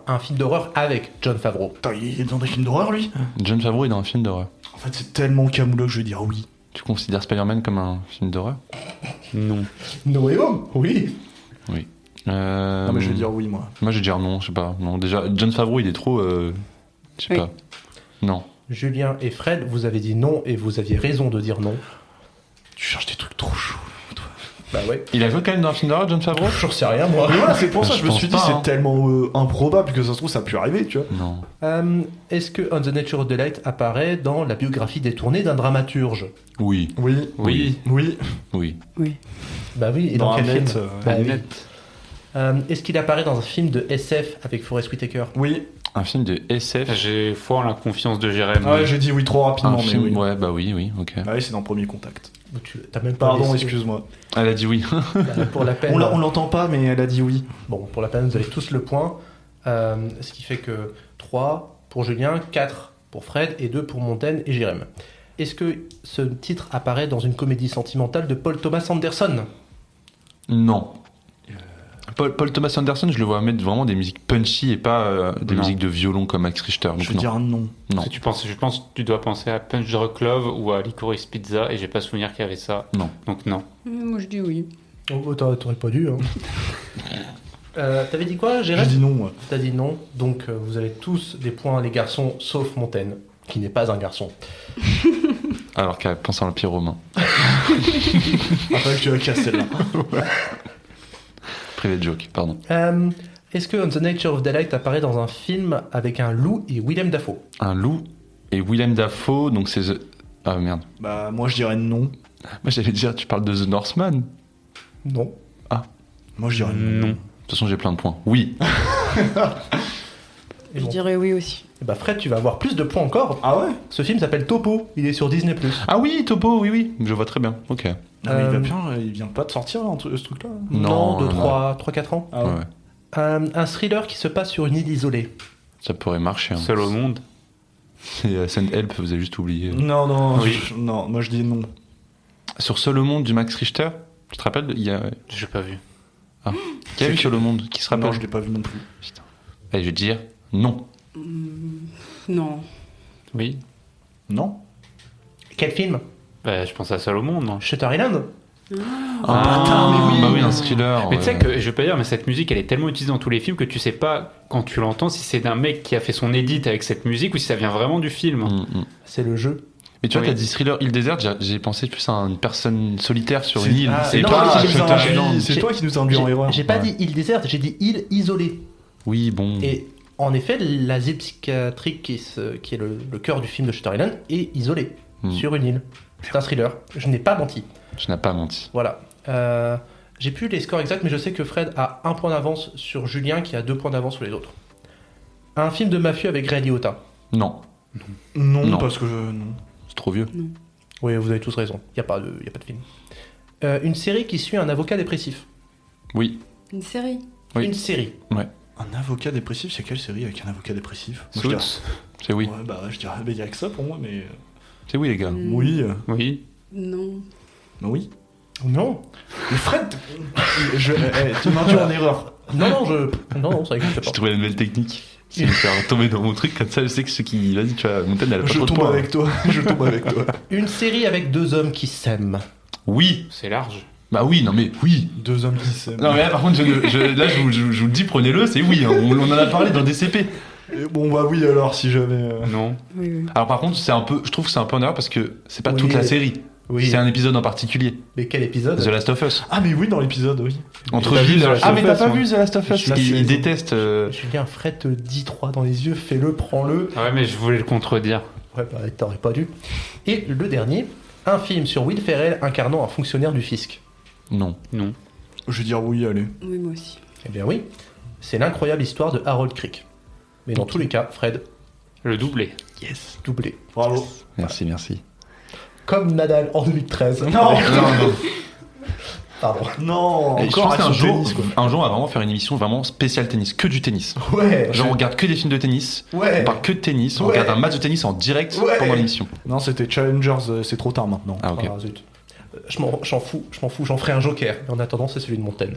un film d'horreur avec Jon Favreau. Putain, il est dans des films d'horreur lui? John Favreau est dans un film d'horreur. En fait c'est tellement camouleux que je vais dire oui. Tu considères Spider-Man comme un film d'horreur? Non. Noé Homme? Oui. Non, mais je vais dire oui moi. Moi, je vais dire non, je sais pas. Non, déjà, John Favreau, il est trop. Je sais Oui. pas. Non. Julien et Fred, vous avez dit non et vous aviez raison de dire non. Tu cherches des trucs trop chauds. Bah ouais. Il a joué quand même dans un film d'horreur, John Favreau? J'en sais rien moi. Mais voilà, c'est pour ça Je je me suis pense dit pas, c'est hein. tellement improbable que ça se trouve ça a pu arriver, tu vois. Non. Est-ce que On the Nature of Daylight apparaît dans la biographie détournée d'un dramaturge? Oui. Oui. Oui. Oui. Oui. Bah oui, et dans quel Hamlet, film? Bah oui. Hamlet. Est-ce qu'il apparaît dans un film de SF avec Forest Whitaker? Oui. Un film de SF. J'ai foi en la confiance de Jérémy. Ah ouais, j'ai dit oui trop rapidement Un mais film, oui. ouais, bah oui, ok. Ah oui, c'est dans Premier Contact. T'as même pas Pardon, laissé- excuse-moi. Elle a dit oui. Bah, pour la peine. On l'entend pas mais elle a dit oui. Bon, pour la peine, vous avez tous le point. Ce qui fait que 3, pour Julien, 4 pour Fred et 2 pour Montaigne et Jérém. Est-ce que ce titre apparaît dans une comédie sentimentale de Paul Thomas Anderson ? Non. Paul Thomas Anderson, je le vois mettre vraiment des musiques punchy et pas des Non. musiques de violon comme Max Richter. Donc Je veux non. dire non. Non. Si je pense que tu dois penser à Punch Drunk Love ou à Licorice Pizza et j'ai pas souvenir qu'il y avait ça. Non. Donc non. Moi je dis oui. Oh, t'aurais pas dû. Hein. T'avais dit quoi, Je Jérém ? dis non. moi. T'as dit non, donc vous avez tous des points, les garçons, sauf Montaigne, qui n'est pas un garçon. Alors qu'à penser à l'Empire romain. Après que tu la casses celle-là. Private joke, pardon. Est-ce que On the Nature of Delight apparaît dans un film avec un loup et Willem Dafoe ? Un loup et Willem Dafoe, donc c'est Ah merde. Bah moi je dirais non. Moi j'allais dire, tu parles de The Northman. De Non. Moi je dirais non. Non. toute façon j'ai plein de points. Oui. Et Je bon. dirais oui aussi. Et bah Fred, tu vas avoir plus de points encore. Ah ouais. Ce film s'appelle Topo, il est sur Disney+. Ah oui, Topo, oui. Je vois très bien. Ok. Non, mais Euh, il vient pas de sortir ce truc-là. Non, de non. 3-4 ans. Ah ouais. Ouais. Un thriller qui se passe sur une île isolée. Ça pourrait marcher. Hein. Seul au monde. Et Send Help, vous avez juste oublié. Non, non, Oui. non, moi je dis non. Sur Seul au monde du Max Richter, tu te rappelles, il y a J'ai pas vu. qui a vu Seul au monde, qui se rappelle. Non, je l'ai pas vu non plus. Allez, je vais dire non. Non. Oui. Non. Quel film ? Bah, je pense à Seul au monde, non. Shutter Island. bâtard, mais oui. Bah oui, un thriller. Mais tu sais que, je vais pas dire, mais cette musique, elle est tellement utilisée dans tous les films que tu sais pas, quand tu l'entends, si c'est d'un mec qui a fait son edit avec cette musique ou si ça vient vraiment du film. C'est le jeu. Mais tu vois, Oui. t'as dit thriller île déserte, j'ai pensé plus à une personne solitaire sur une C'est- île. Ah, C'est non, pas mais c'est Shutter bizarre. Island. C'est toi qui nous as induit en erreur. J'ai pas Ouais. dit île déserte, j'ai dit île isolée. Oui, bon. Et en effet, l'asile psychiatrique qui est le cœur du film de Shutter Island est isolé Hmm. sur une île. C'est un thriller. Je n'ai pas menti. Je n'ai pas menti. Voilà. J'ai plus les scores exacts, mais je sais que Fred a 1 point d'avance sur Julien qui a 2 points d'avance sur les autres. Un film de mafieux avec Ray Liotta. Non, Non, Non. parce que non. c'est trop vieux. Oui, vous avez tous raison. Il n'y a pas de film. Une série qui suit un avocat dépressif. Oui. Une série. Oui. Une série. Un avocat dépressif, c'est quelle série avec un avocat dépressif? Moi, je dirais- Suits. C'est oui. Ouais, bah je dirais, il y a que ça pour moi, mais. C'est oui, les gars. Oui. Oui. Non. Oui. Non. Mais Fred, tu m'induis en erreur. Non, non, ça n'existe J'ai pas. trouvé une nouvelle technique. C'est me faire tomber dans mon truc, comme ça je sais que ceux qui. Vas-y, tu vois, Montaigne, elle a pas Je trop de tombe points. avec toi. Je tombe avec toi. Une série avec 2 hommes qui s'aiment. Oui. C'est large. Bah oui, non mais oui. 2 hommes qui s'aiment. Non mais là par contre, là je vous le dis, prenez-le, c'est oui. Hein. On en a parlé dans DCP. Et bon bah oui alors si jamais. Non. Oui, oui. Alors par contre, je trouve que c'est un peu en erreur parce que c'est pas Oui. toute la série. Oui. C'est un épisode en particulier. Mais quel épisode The Last of Us. Ah mais oui dans l'épisode oui. Entre t'as vu Bill. The Last Ah of mais t'as Us, pas moi. vu The Last of Us? Là, Il c'est- déteste. Julien, Fred te dit 3 dans les yeux, fais-le, prends-le. Ah ouais, mais je voulais le contredire. Ouais, bah t'aurais pas dû. Et le dernier, un film sur Will Ferrell incarnant un fonctionnaire du fisc. Non. Non. Je vais dire oui allez. Oui, moi aussi. Eh bien oui, c'est l'incroyable histoire de Harold Crick. Mais dans tous les cas, Fred, Le doublé. yes, doublé. Bravo. Merci. Comme Nadal en 2013. Non. Non. Pardon. Non. Et je Encore pense avec qu'un son jour, tennis, quoi. un jour, on va vraiment faire une émission vraiment spéciale tennis, que du tennis. Ouais. Genre, on regarde que des films de tennis, Ouais. on parle que de tennis, on Ouais. regarde un match de tennis en direct Ouais. pendant l'émission. Non c'était Challengers, c'est trop tard maintenant. Ah ok. Ah, zut. J'en fous, j'en ferai un joker. Mais en attendant, c'est celui de Montaigne.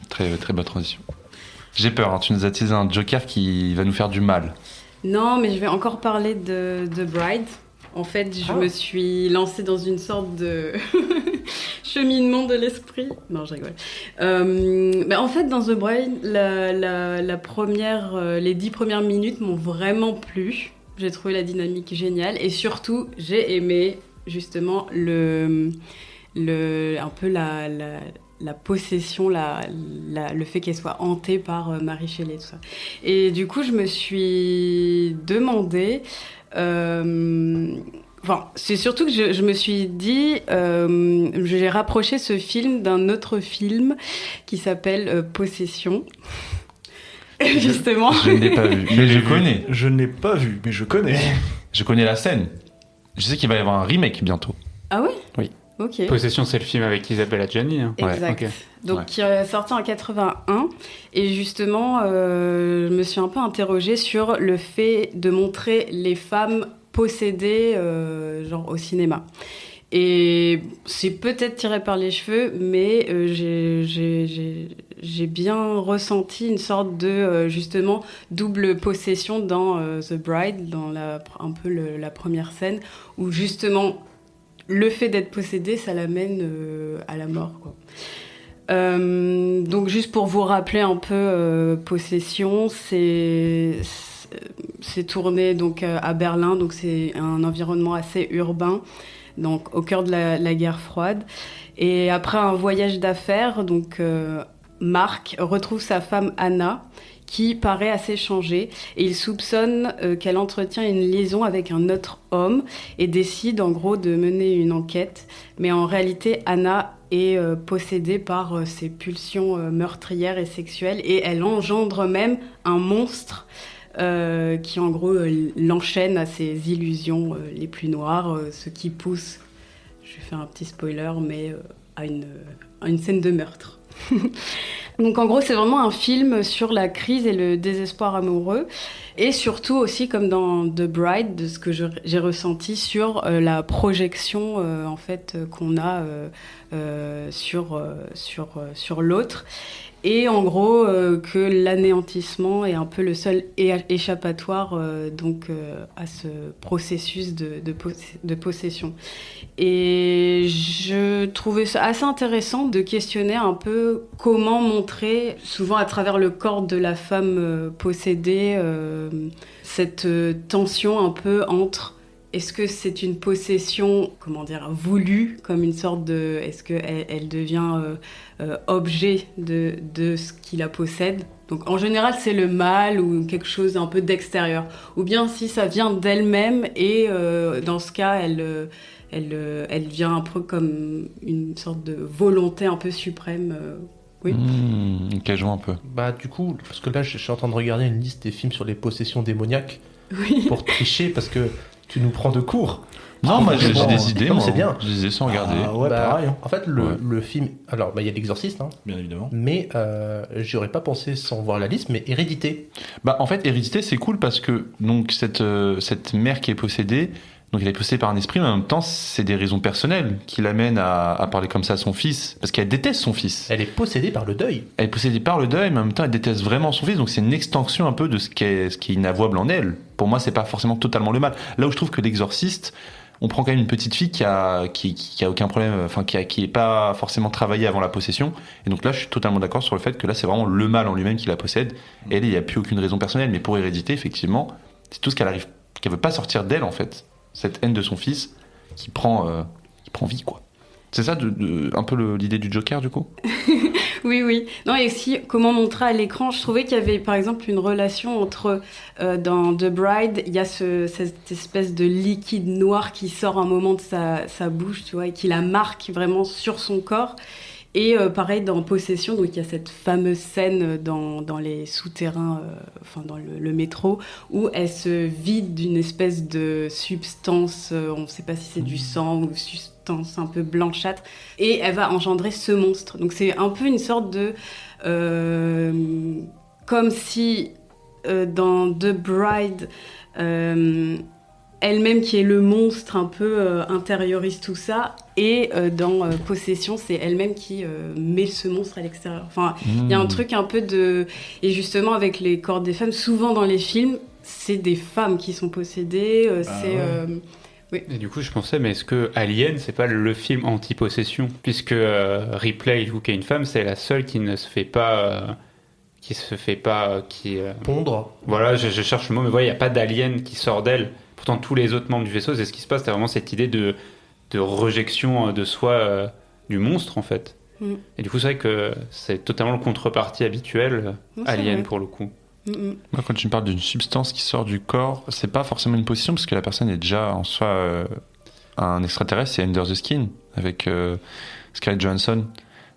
Très, très bonne transition. J'ai peur, hein, tu nous as teasé un joker qui va nous faire du mal. Non, mais je vais encore parler de Bride. En fait, je me suis lancée dans une sorte de cheminement de l'esprit. Non, je rigole. En fait, dans The Bride, la première, les 10 premières minutes m'ont vraiment plu. J'ai trouvé la dynamique géniale. Et surtout, j'ai aimé justement un peu la possession, le fait qu'elle soit hantée par Mary Shelley, tout ça. Et du coup, je me suis demandé... c'est surtout que je me suis dit... j'ai rapproché ce film d'un autre film qui s'appelle Possession. Justement. Je ne l'ai pas vu, mais je connais. Je ne l'ai pas vu mais je connais. Je connais la scène. Je sais qu'il va y avoir un remake bientôt. Ah ouais? Oui. Ok. Possession, c'est le film avec Isabelle Adjani. Hein. Exact. Ok. Donc, Ouais. qui est sorti en 81. Et justement, je me suis un peu interrogée sur le fait de montrer les femmes possédées, genre au cinéma. Et c'est peut-être tiré par les cheveux, mais j'ai bien ressenti une sorte de, justement, double possession dans The Bride, dans un peu la première scène, où justement, le fait d'être possédé, ça l'amène à la mort, quoi. Donc juste pour vous rappeler un peu Possession, c'est tourné donc à Berlin, donc c'est un environnement assez urbain, donc au cœur de la guerre froide. Et après un voyage d'affaires, donc Mark retrouve sa femme Anna, qui paraît assez changée, et il soupçonne qu'elle entretient une liaison avec un autre homme et décide en gros de mener une enquête. Mais en réalité, Anna est possédée par ses pulsions meurtrières et sexuelles, et elle engendre même un monstre qui en gros l'enchaîne à ses illusions les plus noires, ce qui pousse, je vais faire un petit spoiler, mais à une scène de meurtre. Donc en gros, c'est vraiment un film sur la crise et le désespoir amoureux, et surtout aussi, comme dans The Bride, de ce que j'ai ressenti sur la projection en fait qu'on a sur l'autre. Et en gros, que l'anéantissement est un peu le seul échappatoire à ce processus de possession. Et je trouvais ça assez intéressant de questionner un peu comment montrer, souvent à travers le corps de la femme possédée, cette tension un peu entre... Est-ce que c'est une possession, voulue, comme une sorte de... Est-ce qu'elle devient objet de ce qui la possède ? Donc en général, c'est le mal ou quelque chose un peu d'extérieur. Ou bien si ça vient d'elle-même et dans ce cas, elle vient un peu comme une sorte de volonté un peu suprême. Oui. Ok, je vois un peu. Bah du coup, parce que là je suis en train de regarder une liste des films sur les possessions démoniaques Oui. pour tricher, parce que tu nous prends de cours. Non, moi j'ai bon, des idées, non, moi. c'est bien. J'ai des idées sans regarder. Ah ouais, Bah, pareil. en fait, le film... Alors, il y a L'Exorciste, hein, Bien évidemment. mais j'y aurais pas pensé sans voir la liste, mais Hérédité. Bah, en fait, Hérédité, c'est cool parce que donc cette mère qui est possédée, donc elle est possédée par un esprit, mais en même temps, c'est des raisons personnelles qui l'amènent à parler comme ça à son fils, parce qu'elle déteste son fils. Elle est possédée par le deuil. Elle est possédée par le deuil, mais en même temps, elle déteste vraiment son fils, donc c'est une extension un peu de ce qui est inavouable en elle. Pour moi, c'est pas forcément totalement le mal. Là où je trouve que L'Exorciste, on prend quand même une petite fille qui a aucun problème, enfin qui est pas forcément travaillée avant la possession. Et donc là, je suis totalement d'accord sur le fait que là, c'est vraiment le mal en lui-même qui la possède. Et elle, il n'y a plus aucune raison personnelle. Mais pour Hérédité, effectivement, c'est tout ce qu'elle veut pas sortir d'elle en fait. Cette haine de son fils qui prend vie, quoi. C'est ça un peu l'idée du Joker, du coup. Oui. Non, et aussi, comment montrer à l'écran, je trouvais qu'il y avait, par exemple, une relation entre, dans The Bride, il y a cette espèce de liquide noir qui sort un moment de sa bouche, tu vois, et qui la marque vraiment sur son corps. Et pareil, dans Possession, donc il y a cette fameuse scène dans les souterrains, dans le métro, où elle se vide d'une espèce de substance, on ne sait pas si c'est du sang ou substance un peu blanchâtre, et elle va engendrer ce monstre. Donc c'est un peu une sorte de... comme si dans The Bride... elle-même qui est le monstre un peu intériorise tout ça, et dans Possession, c'est elle-même qui met ce monstre à l'extérieur. Enfin, il y a un truc un peu de... Et justement, avec les corps des femmes, souvent dans les films, c'est des femmes qui sont possédées, oui. Et du coup, je pensais, mais est-ce que Alien, c'est pas le film anti-possession ? Puisque Ripley, du coup, qui est une femme, c'est la seule qui ne se fait pas... Pondre. Voilà, je cherche le mot, mais voilà, il n'y a pas d'alien qui sort d'elle. Pourtant, tous les autres membres du vaisseau, c'est ce qui se passe. C'est vraiment cette idée de rejection de soi du monstre, en fait. Mm. Et du coup, c'est vrai que c'est totalement le contrepartie habituel, Non, c'est Alien, vrai. pour le coup. Moi, quand tu me parles d'une substance qui sort du corps, c'est pas forcément une possession, parce que la personne est déjà en soi un extraterrestre. C'est Under the Skin, avec Scarlett Johansson.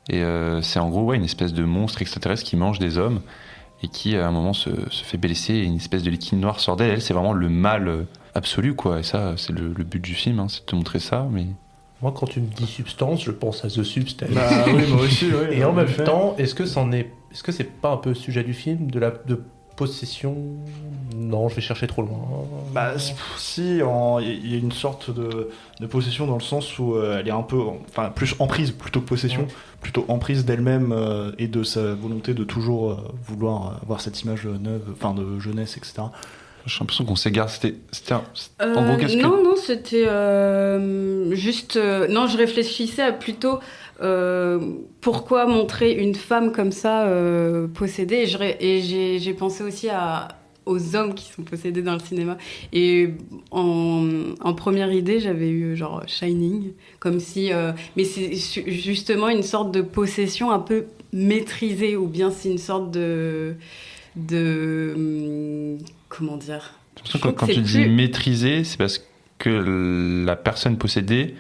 Et c'est en gros une espèce de monstre extraterrestre qui mange des hommes, et qui, à un moment, se fait blesser, et une espèce de liquide noir sort d'elle. Elle, c'est vraiment le mal absolu, quoi. Et ça, c'est le but du film, hein, c'est de te montrer ça, mais Moi, quand tu me dis substance, je pense à The Substance. Bah oui, moi aussi, oui. Et en même temps, est-ce que c'est pas un peu le sujet du film de possession? Non, je vais chercher trop loin. Bah, si, il y a une sorte de possession dans le sens où elle est un peu, enfin, plus emprise plutôt que possession, plutôt emprise d'elle-même et de sa volonté de toujours vouloir avoir cette image neuve, enfin de jeunesse, etc. J'ai l'impression qu'on s'égare. En gros, qu'est-ce que... Non, c'était juste. Non, je réfléchissais à plutôt pourquoi montrer une femme comme ça possédée. Et j'ai pensé aussi aux hommes qui sont possédés dans le cinéma. Et en première idée, j'avais eu genre Shining, comme si. Mais c'est justement une sorte de possession un peu maîtrisée, ou bien c'est une sorte de comment dire? Quand tu dis maîtriser, c'est parce que la personne possédée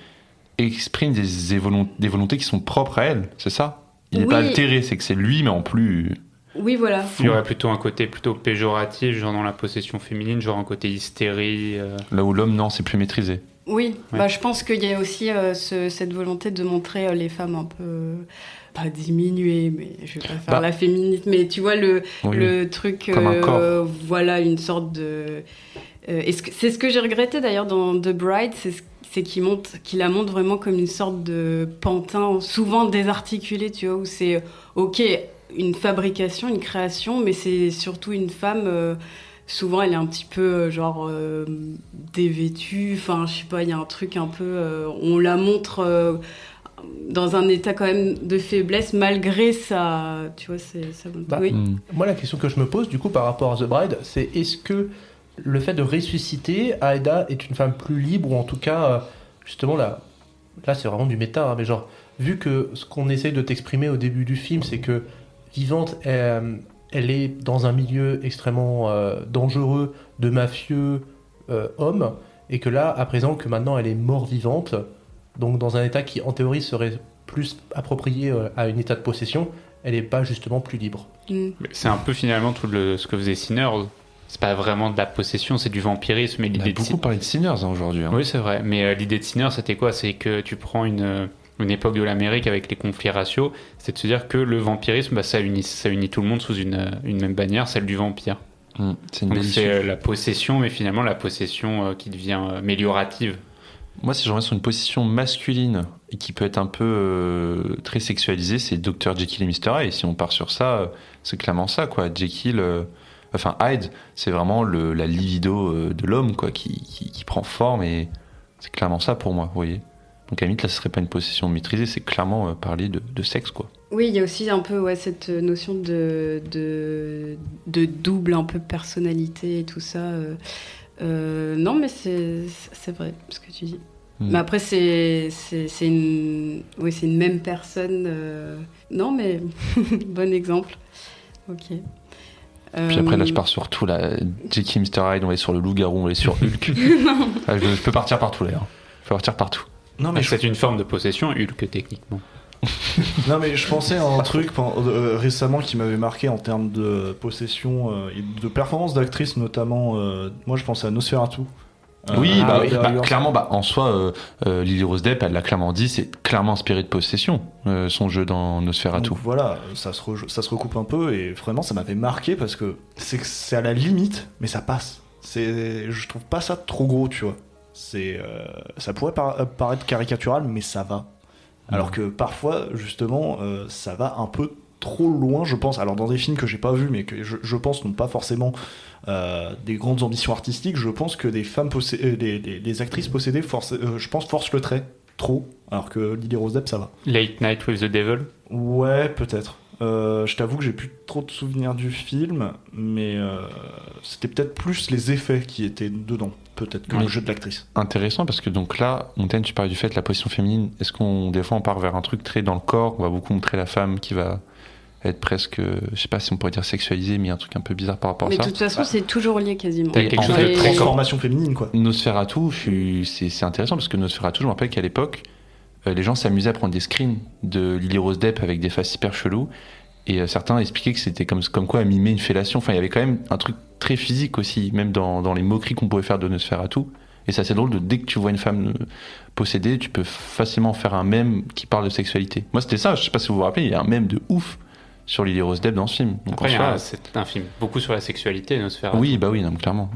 exprime des volontés qui sont propres à elle, c'est ça? Il n'est pas altéré, c'est que c'est lui, mais en plus... Oui, voilà. Il y aurait plutôt un côté plutôt péjoratif, genre dans la possession féminine, genre un côté hystérie. Là où l'homme, non, c'est plus maîtrisé. Oui, Ouais. bah, je pense qu'il y a aussi cette volonté de montrer les femmes un peu... pas diminuées, mais je vais pas faire la féministe, mais tu vois le truc... Comme un corps. Voilà, une sorte de... c'est ce que j'ai regretté d'ailleurs dans The Bride, c'est qu'il la montre vraiment comme une sorte de pantin, souvent désarticulé, tu vois, où c'est, ok, une fabrication, une création, mais c'est surtout une femme... souvent, elle est un petit peu, dévêtue. Enfin, je sais pas, il y a un truc un peu... on la montre dans un état quand même de faiblesse, malgré sa... Tu vois, sa bonté. Oui. Moi, la question que je me pose, du coup, par rapport à The Bride, c'est est-ce que le fait de ressusciter, Aeda est une femme plus libre, ou en tout cas, justement, là c'est vraiment du méta, hein, mais genre, vu que ce qu'on essaye de t'exprimer au début du film, c'est que Vivante... elle est dans un milieu extrêmement dangereux de mafieux hommes, et que là, à présent, que maintenant elle est mort-vivante, donc dans un état qui, en théorie, serait plus approprié à un état de possession, elle n'est pas justement plus libre. Mais c'est un peu finalement tout ce que faisait Sinners. C'est pas vraiment de la possession, c'est du vampirisme. Et On a beaucoup parlé de Sinners aujourd'hui. Hein. Oui, c'est vrai. Mais l'idée de Sinners, c'était quoi? C'est que tu prends une époque de l'Amérique avec les conflits raciaux, c'est de se dire que le vampirisme, ça unit tout le monde sous une même bannière, celle du vampire. C'est une Donc belle c'est issue. la possession, mais finalement la possession qui devient améliorative. Moi, si je reviens sur une position masculine et qui peut être un peu très sexualisée, c'est Dr. Jekyll et Mr. Hyde. Et si on part sur ça, c'est clairement ça, quoi. Jekyll, Hyde, c'est vraiment la libido de l'homme, quoi, qui prend forme, et c'est clairement ça pour moi, vous voyez. Donc à la limite, là, ce serait pas une possession maîtrisée, c'est clairement parler de sexe, quoi. Oui, il y a aussi un peu cette notion de double un peu personnalité et tout ça. Non, mais c'est vrai ce que tu dis. Mais après, c'est une même personne. Non, mais bon exemple. Ok. Puis après, là, je pars sur tout, là. Jekyll, Mr. Hyde, on est sur le loup-garou, on est sur Hulk. Ah, je peux partir partout, là. Je peux partir partout. Non, mais C'est une forme de possession, Hulk, techniquement. Non, mais je pensais à un truc récemment qui m'avait marqué en termes de possession et de performance d'actrice, notamment. Moi, je pensais à Nosferatu. Oui, Warriors. clairement, en soi, Lily Rose Depp, elle l'a clairement dit, c'est clairement inspiré de possession, son jeu dans Nosferatu. Donc voilà, ça se recoupe un peu, et vraiment, ça m'avait marqué parce que c'est à la limite, mais ça passe. Je trouve pas ça trop gros, tu vois. Ça pourrait paraître caricatural, mais ça va. Alors que parfois, justement, ça va un peu trop loin, je pense. Alors dans des films que j'ai pas vus, mais que je pense n'ont pas forcément des grandes ambitions artistiques, je pense que des femmes des actrices possédées, je pense, forcent le trait trop. Alors que Lily Rose Depp, ça va. Late Night with the Devil. Ouais, peut-être. Je t'avoue que j'ai plus trop de souvenirs du film, mais c'était peut-être plus les effets qui étaient dedans, peut-être, que le jeu de l'actrice. Intéressant, parce que donc là, Montaigne, tu parlais du fait de la position féminine. Est-ce des fois on part vers un truc très dans le corps, on va beaucoup montrer la femme qui va être presque, je sais pas si on pourrait dire sexualisée, mais un truc un peu bizarre par rapport Mais à de ça. toute façon, c'est toujours lié quasiment. T'as quelque chose En de fait, très transformation féminine, quoi. Nosferatu, c'est intéressant, parce que Nosferatu, je me rappelle qu'à l'époque, les gens s'amusaient à prendre des screens de Lily Rose Depp avec des faces hyper cheloues, et certains expliquaient que c'était comme quoi à mimer une fellation. Enfin, il y avait quand même un truc très physique aussi, même dans les moqueries qu'on pouvait faire de Nosferatu. Et c'est assez drôle dès que tu vois une femme possédée, tu peux facilement faire un mème qui parle de sexualité. Moi, c'était ça, je sais pas si vous vous rappelez, il y a un mème de ouf sur Lily Rose Depp dans ce film. Donc, Après, en soi, c'est un film beaucoup sur la sexualité, Nosferatu. oui, bah oui, non, clairement.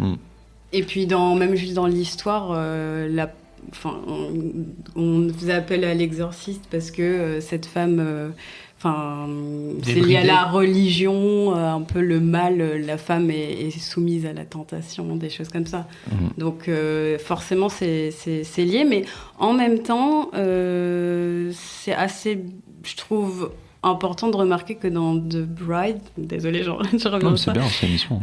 Et puis, même juste dans l'histoire, on faisait appel à l'exorciste parce que cette femme, c'est lié à la religion, un peu le mal, la femme est soumise à la tentation, des choses comme ça. Donc forcément c'est lié, mais en même temps c'est assez, je trouve, important de remarquer que dans The Bride, désolée, je reviens Non, à c'est ça, bien, c'est l'émission.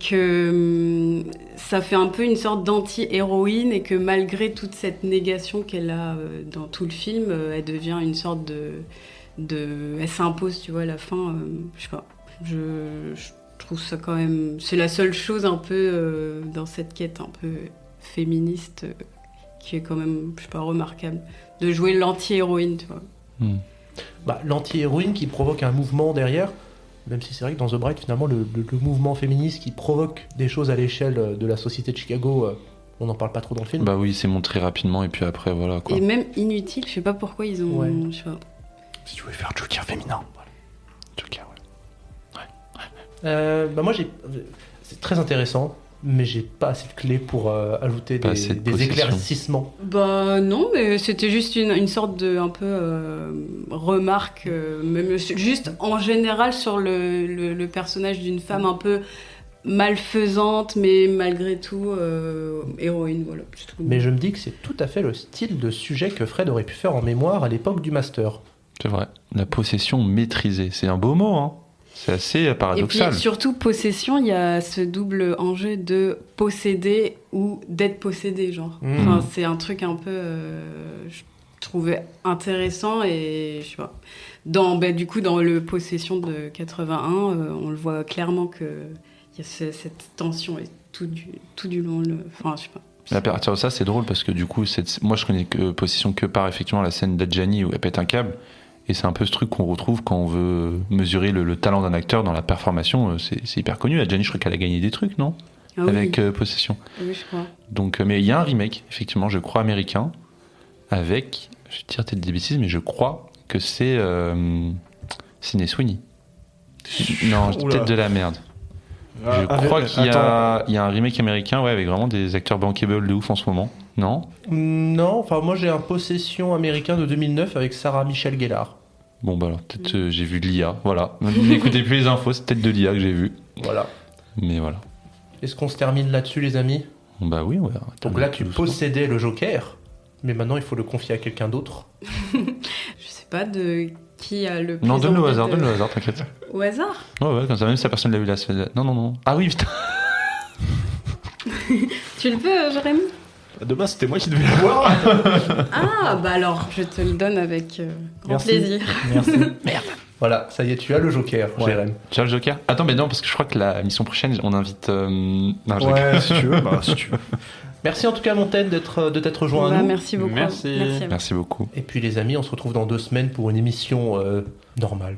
que ça fait un peu une sorte d'anti-héroïne et que malgré toute cette négation qu'elle a dans tout le film, elle devient une sorte elle s'impose, tu vois, à la fin. Je sais pas, je trouve ça quand même, c'est la seule chose un peu dans cette quête un peu féministe qui est quand même, je sais pas, remarquable, de jouer l'anti-héroïne, tu vois. L'anti-héroïne qui provoque un mouvement derrière, même si c'est vrai que dans The Bride, finalement, le mouvement féministe qui provoque des choses à l'échelle de la société de Chicago, on n'en parle pas trop dans le film. Bah oui, c'est montré rapidement et puis après, voilà quoi. Et même inutile, je sais pas pourquoi ils ont... Ouais. Je sais pas. Si tu voulais faire Joker féminin. Voilà. Joker, ouais. Moi, c'est très intéressant, mais j'ai pas assez de clés pour ajouter Pas assez de des possession. éclaircissements. Bah non, mais c'était juste une sorte de un peu remarque, même juste en général sur le personnage d'une femme un peu malfaisante, mais malgré tout héroïne, voilà. je trouve. Mais je me dis que c'est tout à fait le style de sujet que Fred aurait pu faire en mémoire à l'époque du master. C'est vrai. La possession maîtrisée, c'est un beau mot, hein. C'est assez Et paradoxal. puis surtout possession, il y a ce double enjeu de posséder ou d'être possédé, genre. Enfin, c'est un truc un peu, je trouvais intéressant et je sais pas. Du coup, dans le Possession de 81, on le voit clairement que il y a cette tension et tout du long. Enfin, je sais pas. Mais à partir de ça, c'est drôle parce que du coup, moi je connais que Possession que par effectivement la scène d'Adjani où elle pète un câble. Et c'est un peu ce truc qu'on retrouve quand on veut mesurer le talent d'un acteur dans la performation. C'est hyper connu. Adjani, je crois qu'elle a gagné des trucs, non ? Ah Avec Possession. Oui, je crois. Donc, mais il y a un remake, effectivement, je crois américain, avec, je tire peut-être des bêtises, mais je crois que c'est Sydney Sweeney. Non, je dis Oula. peut-être de la merde. Je crois qu'il y a un remake américain, ouais, avec vraiment des acteurs bankable de ouf en ce moment. Non ? Non, enfin moi j'ai un Possession américain de 2009 avec Sarah Michelle Gellar. Bon, bah alors, peut-être j'ai vu de l'IA, voilà. N'écoutez plus les infos, c'est peut-être de l'IA que j'ai vu. Voilà. Mais voilà. Est-ce qu'on se termine là-dessus, les amis ? Bah oui, ouais. Donc là, tu possédais le Joker, mais maintenant il faut le confier à quelqu'un d'autre. Je sais pas de qui a le plus Non, donne-le au envie hasard, de- donne-le au hasard, t'inquiète. Au hasard. Ouais, comme ça, même si la personne l'a vu la semaine. Non. Ah oui, putain. Tu le veux, Jérémy? Demain, c'était moi qui devais l'avoir. Ah, bah alors, je te le donne avec grand Merci. plaisir. Merci. Merde. Voilà, ça y est, tu as le Joker, Jérém. Tu as le Joker ? Attends, mais non, parce que je crois que la mission prochaine, on invite. Non, je rigole. Ouais, si tu veux. Bah, si tu veux. Merci en tout cas, Montaigne, de t'être rejoint Bah, à nous. merci beaucoup. Merci. à vous. Merci beaucoup. Et puis les amis, on se retrouve dans 2 semaines pour une émission normale.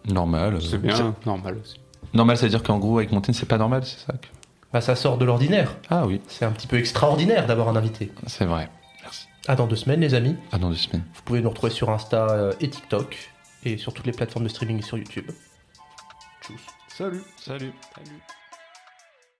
Normal. C'est bien, normal aussi. Normal, ça veut dire qu'en gros, avec Montaigne, c'est pas normal, c'est ça Bah, ça sort de l'ordinaire. Ah oui, C'est un petit peu extraordinaire d'avoir un invité. c'est vrai. Merci. À dans 2 semaines, les amis. Ah, dans 2 semaines. Vous pouvez nous retrouver sur Insta et TikTok et sur toutes les plateformes de streaming et sur YouTube. Tchuss. Salut. Salut.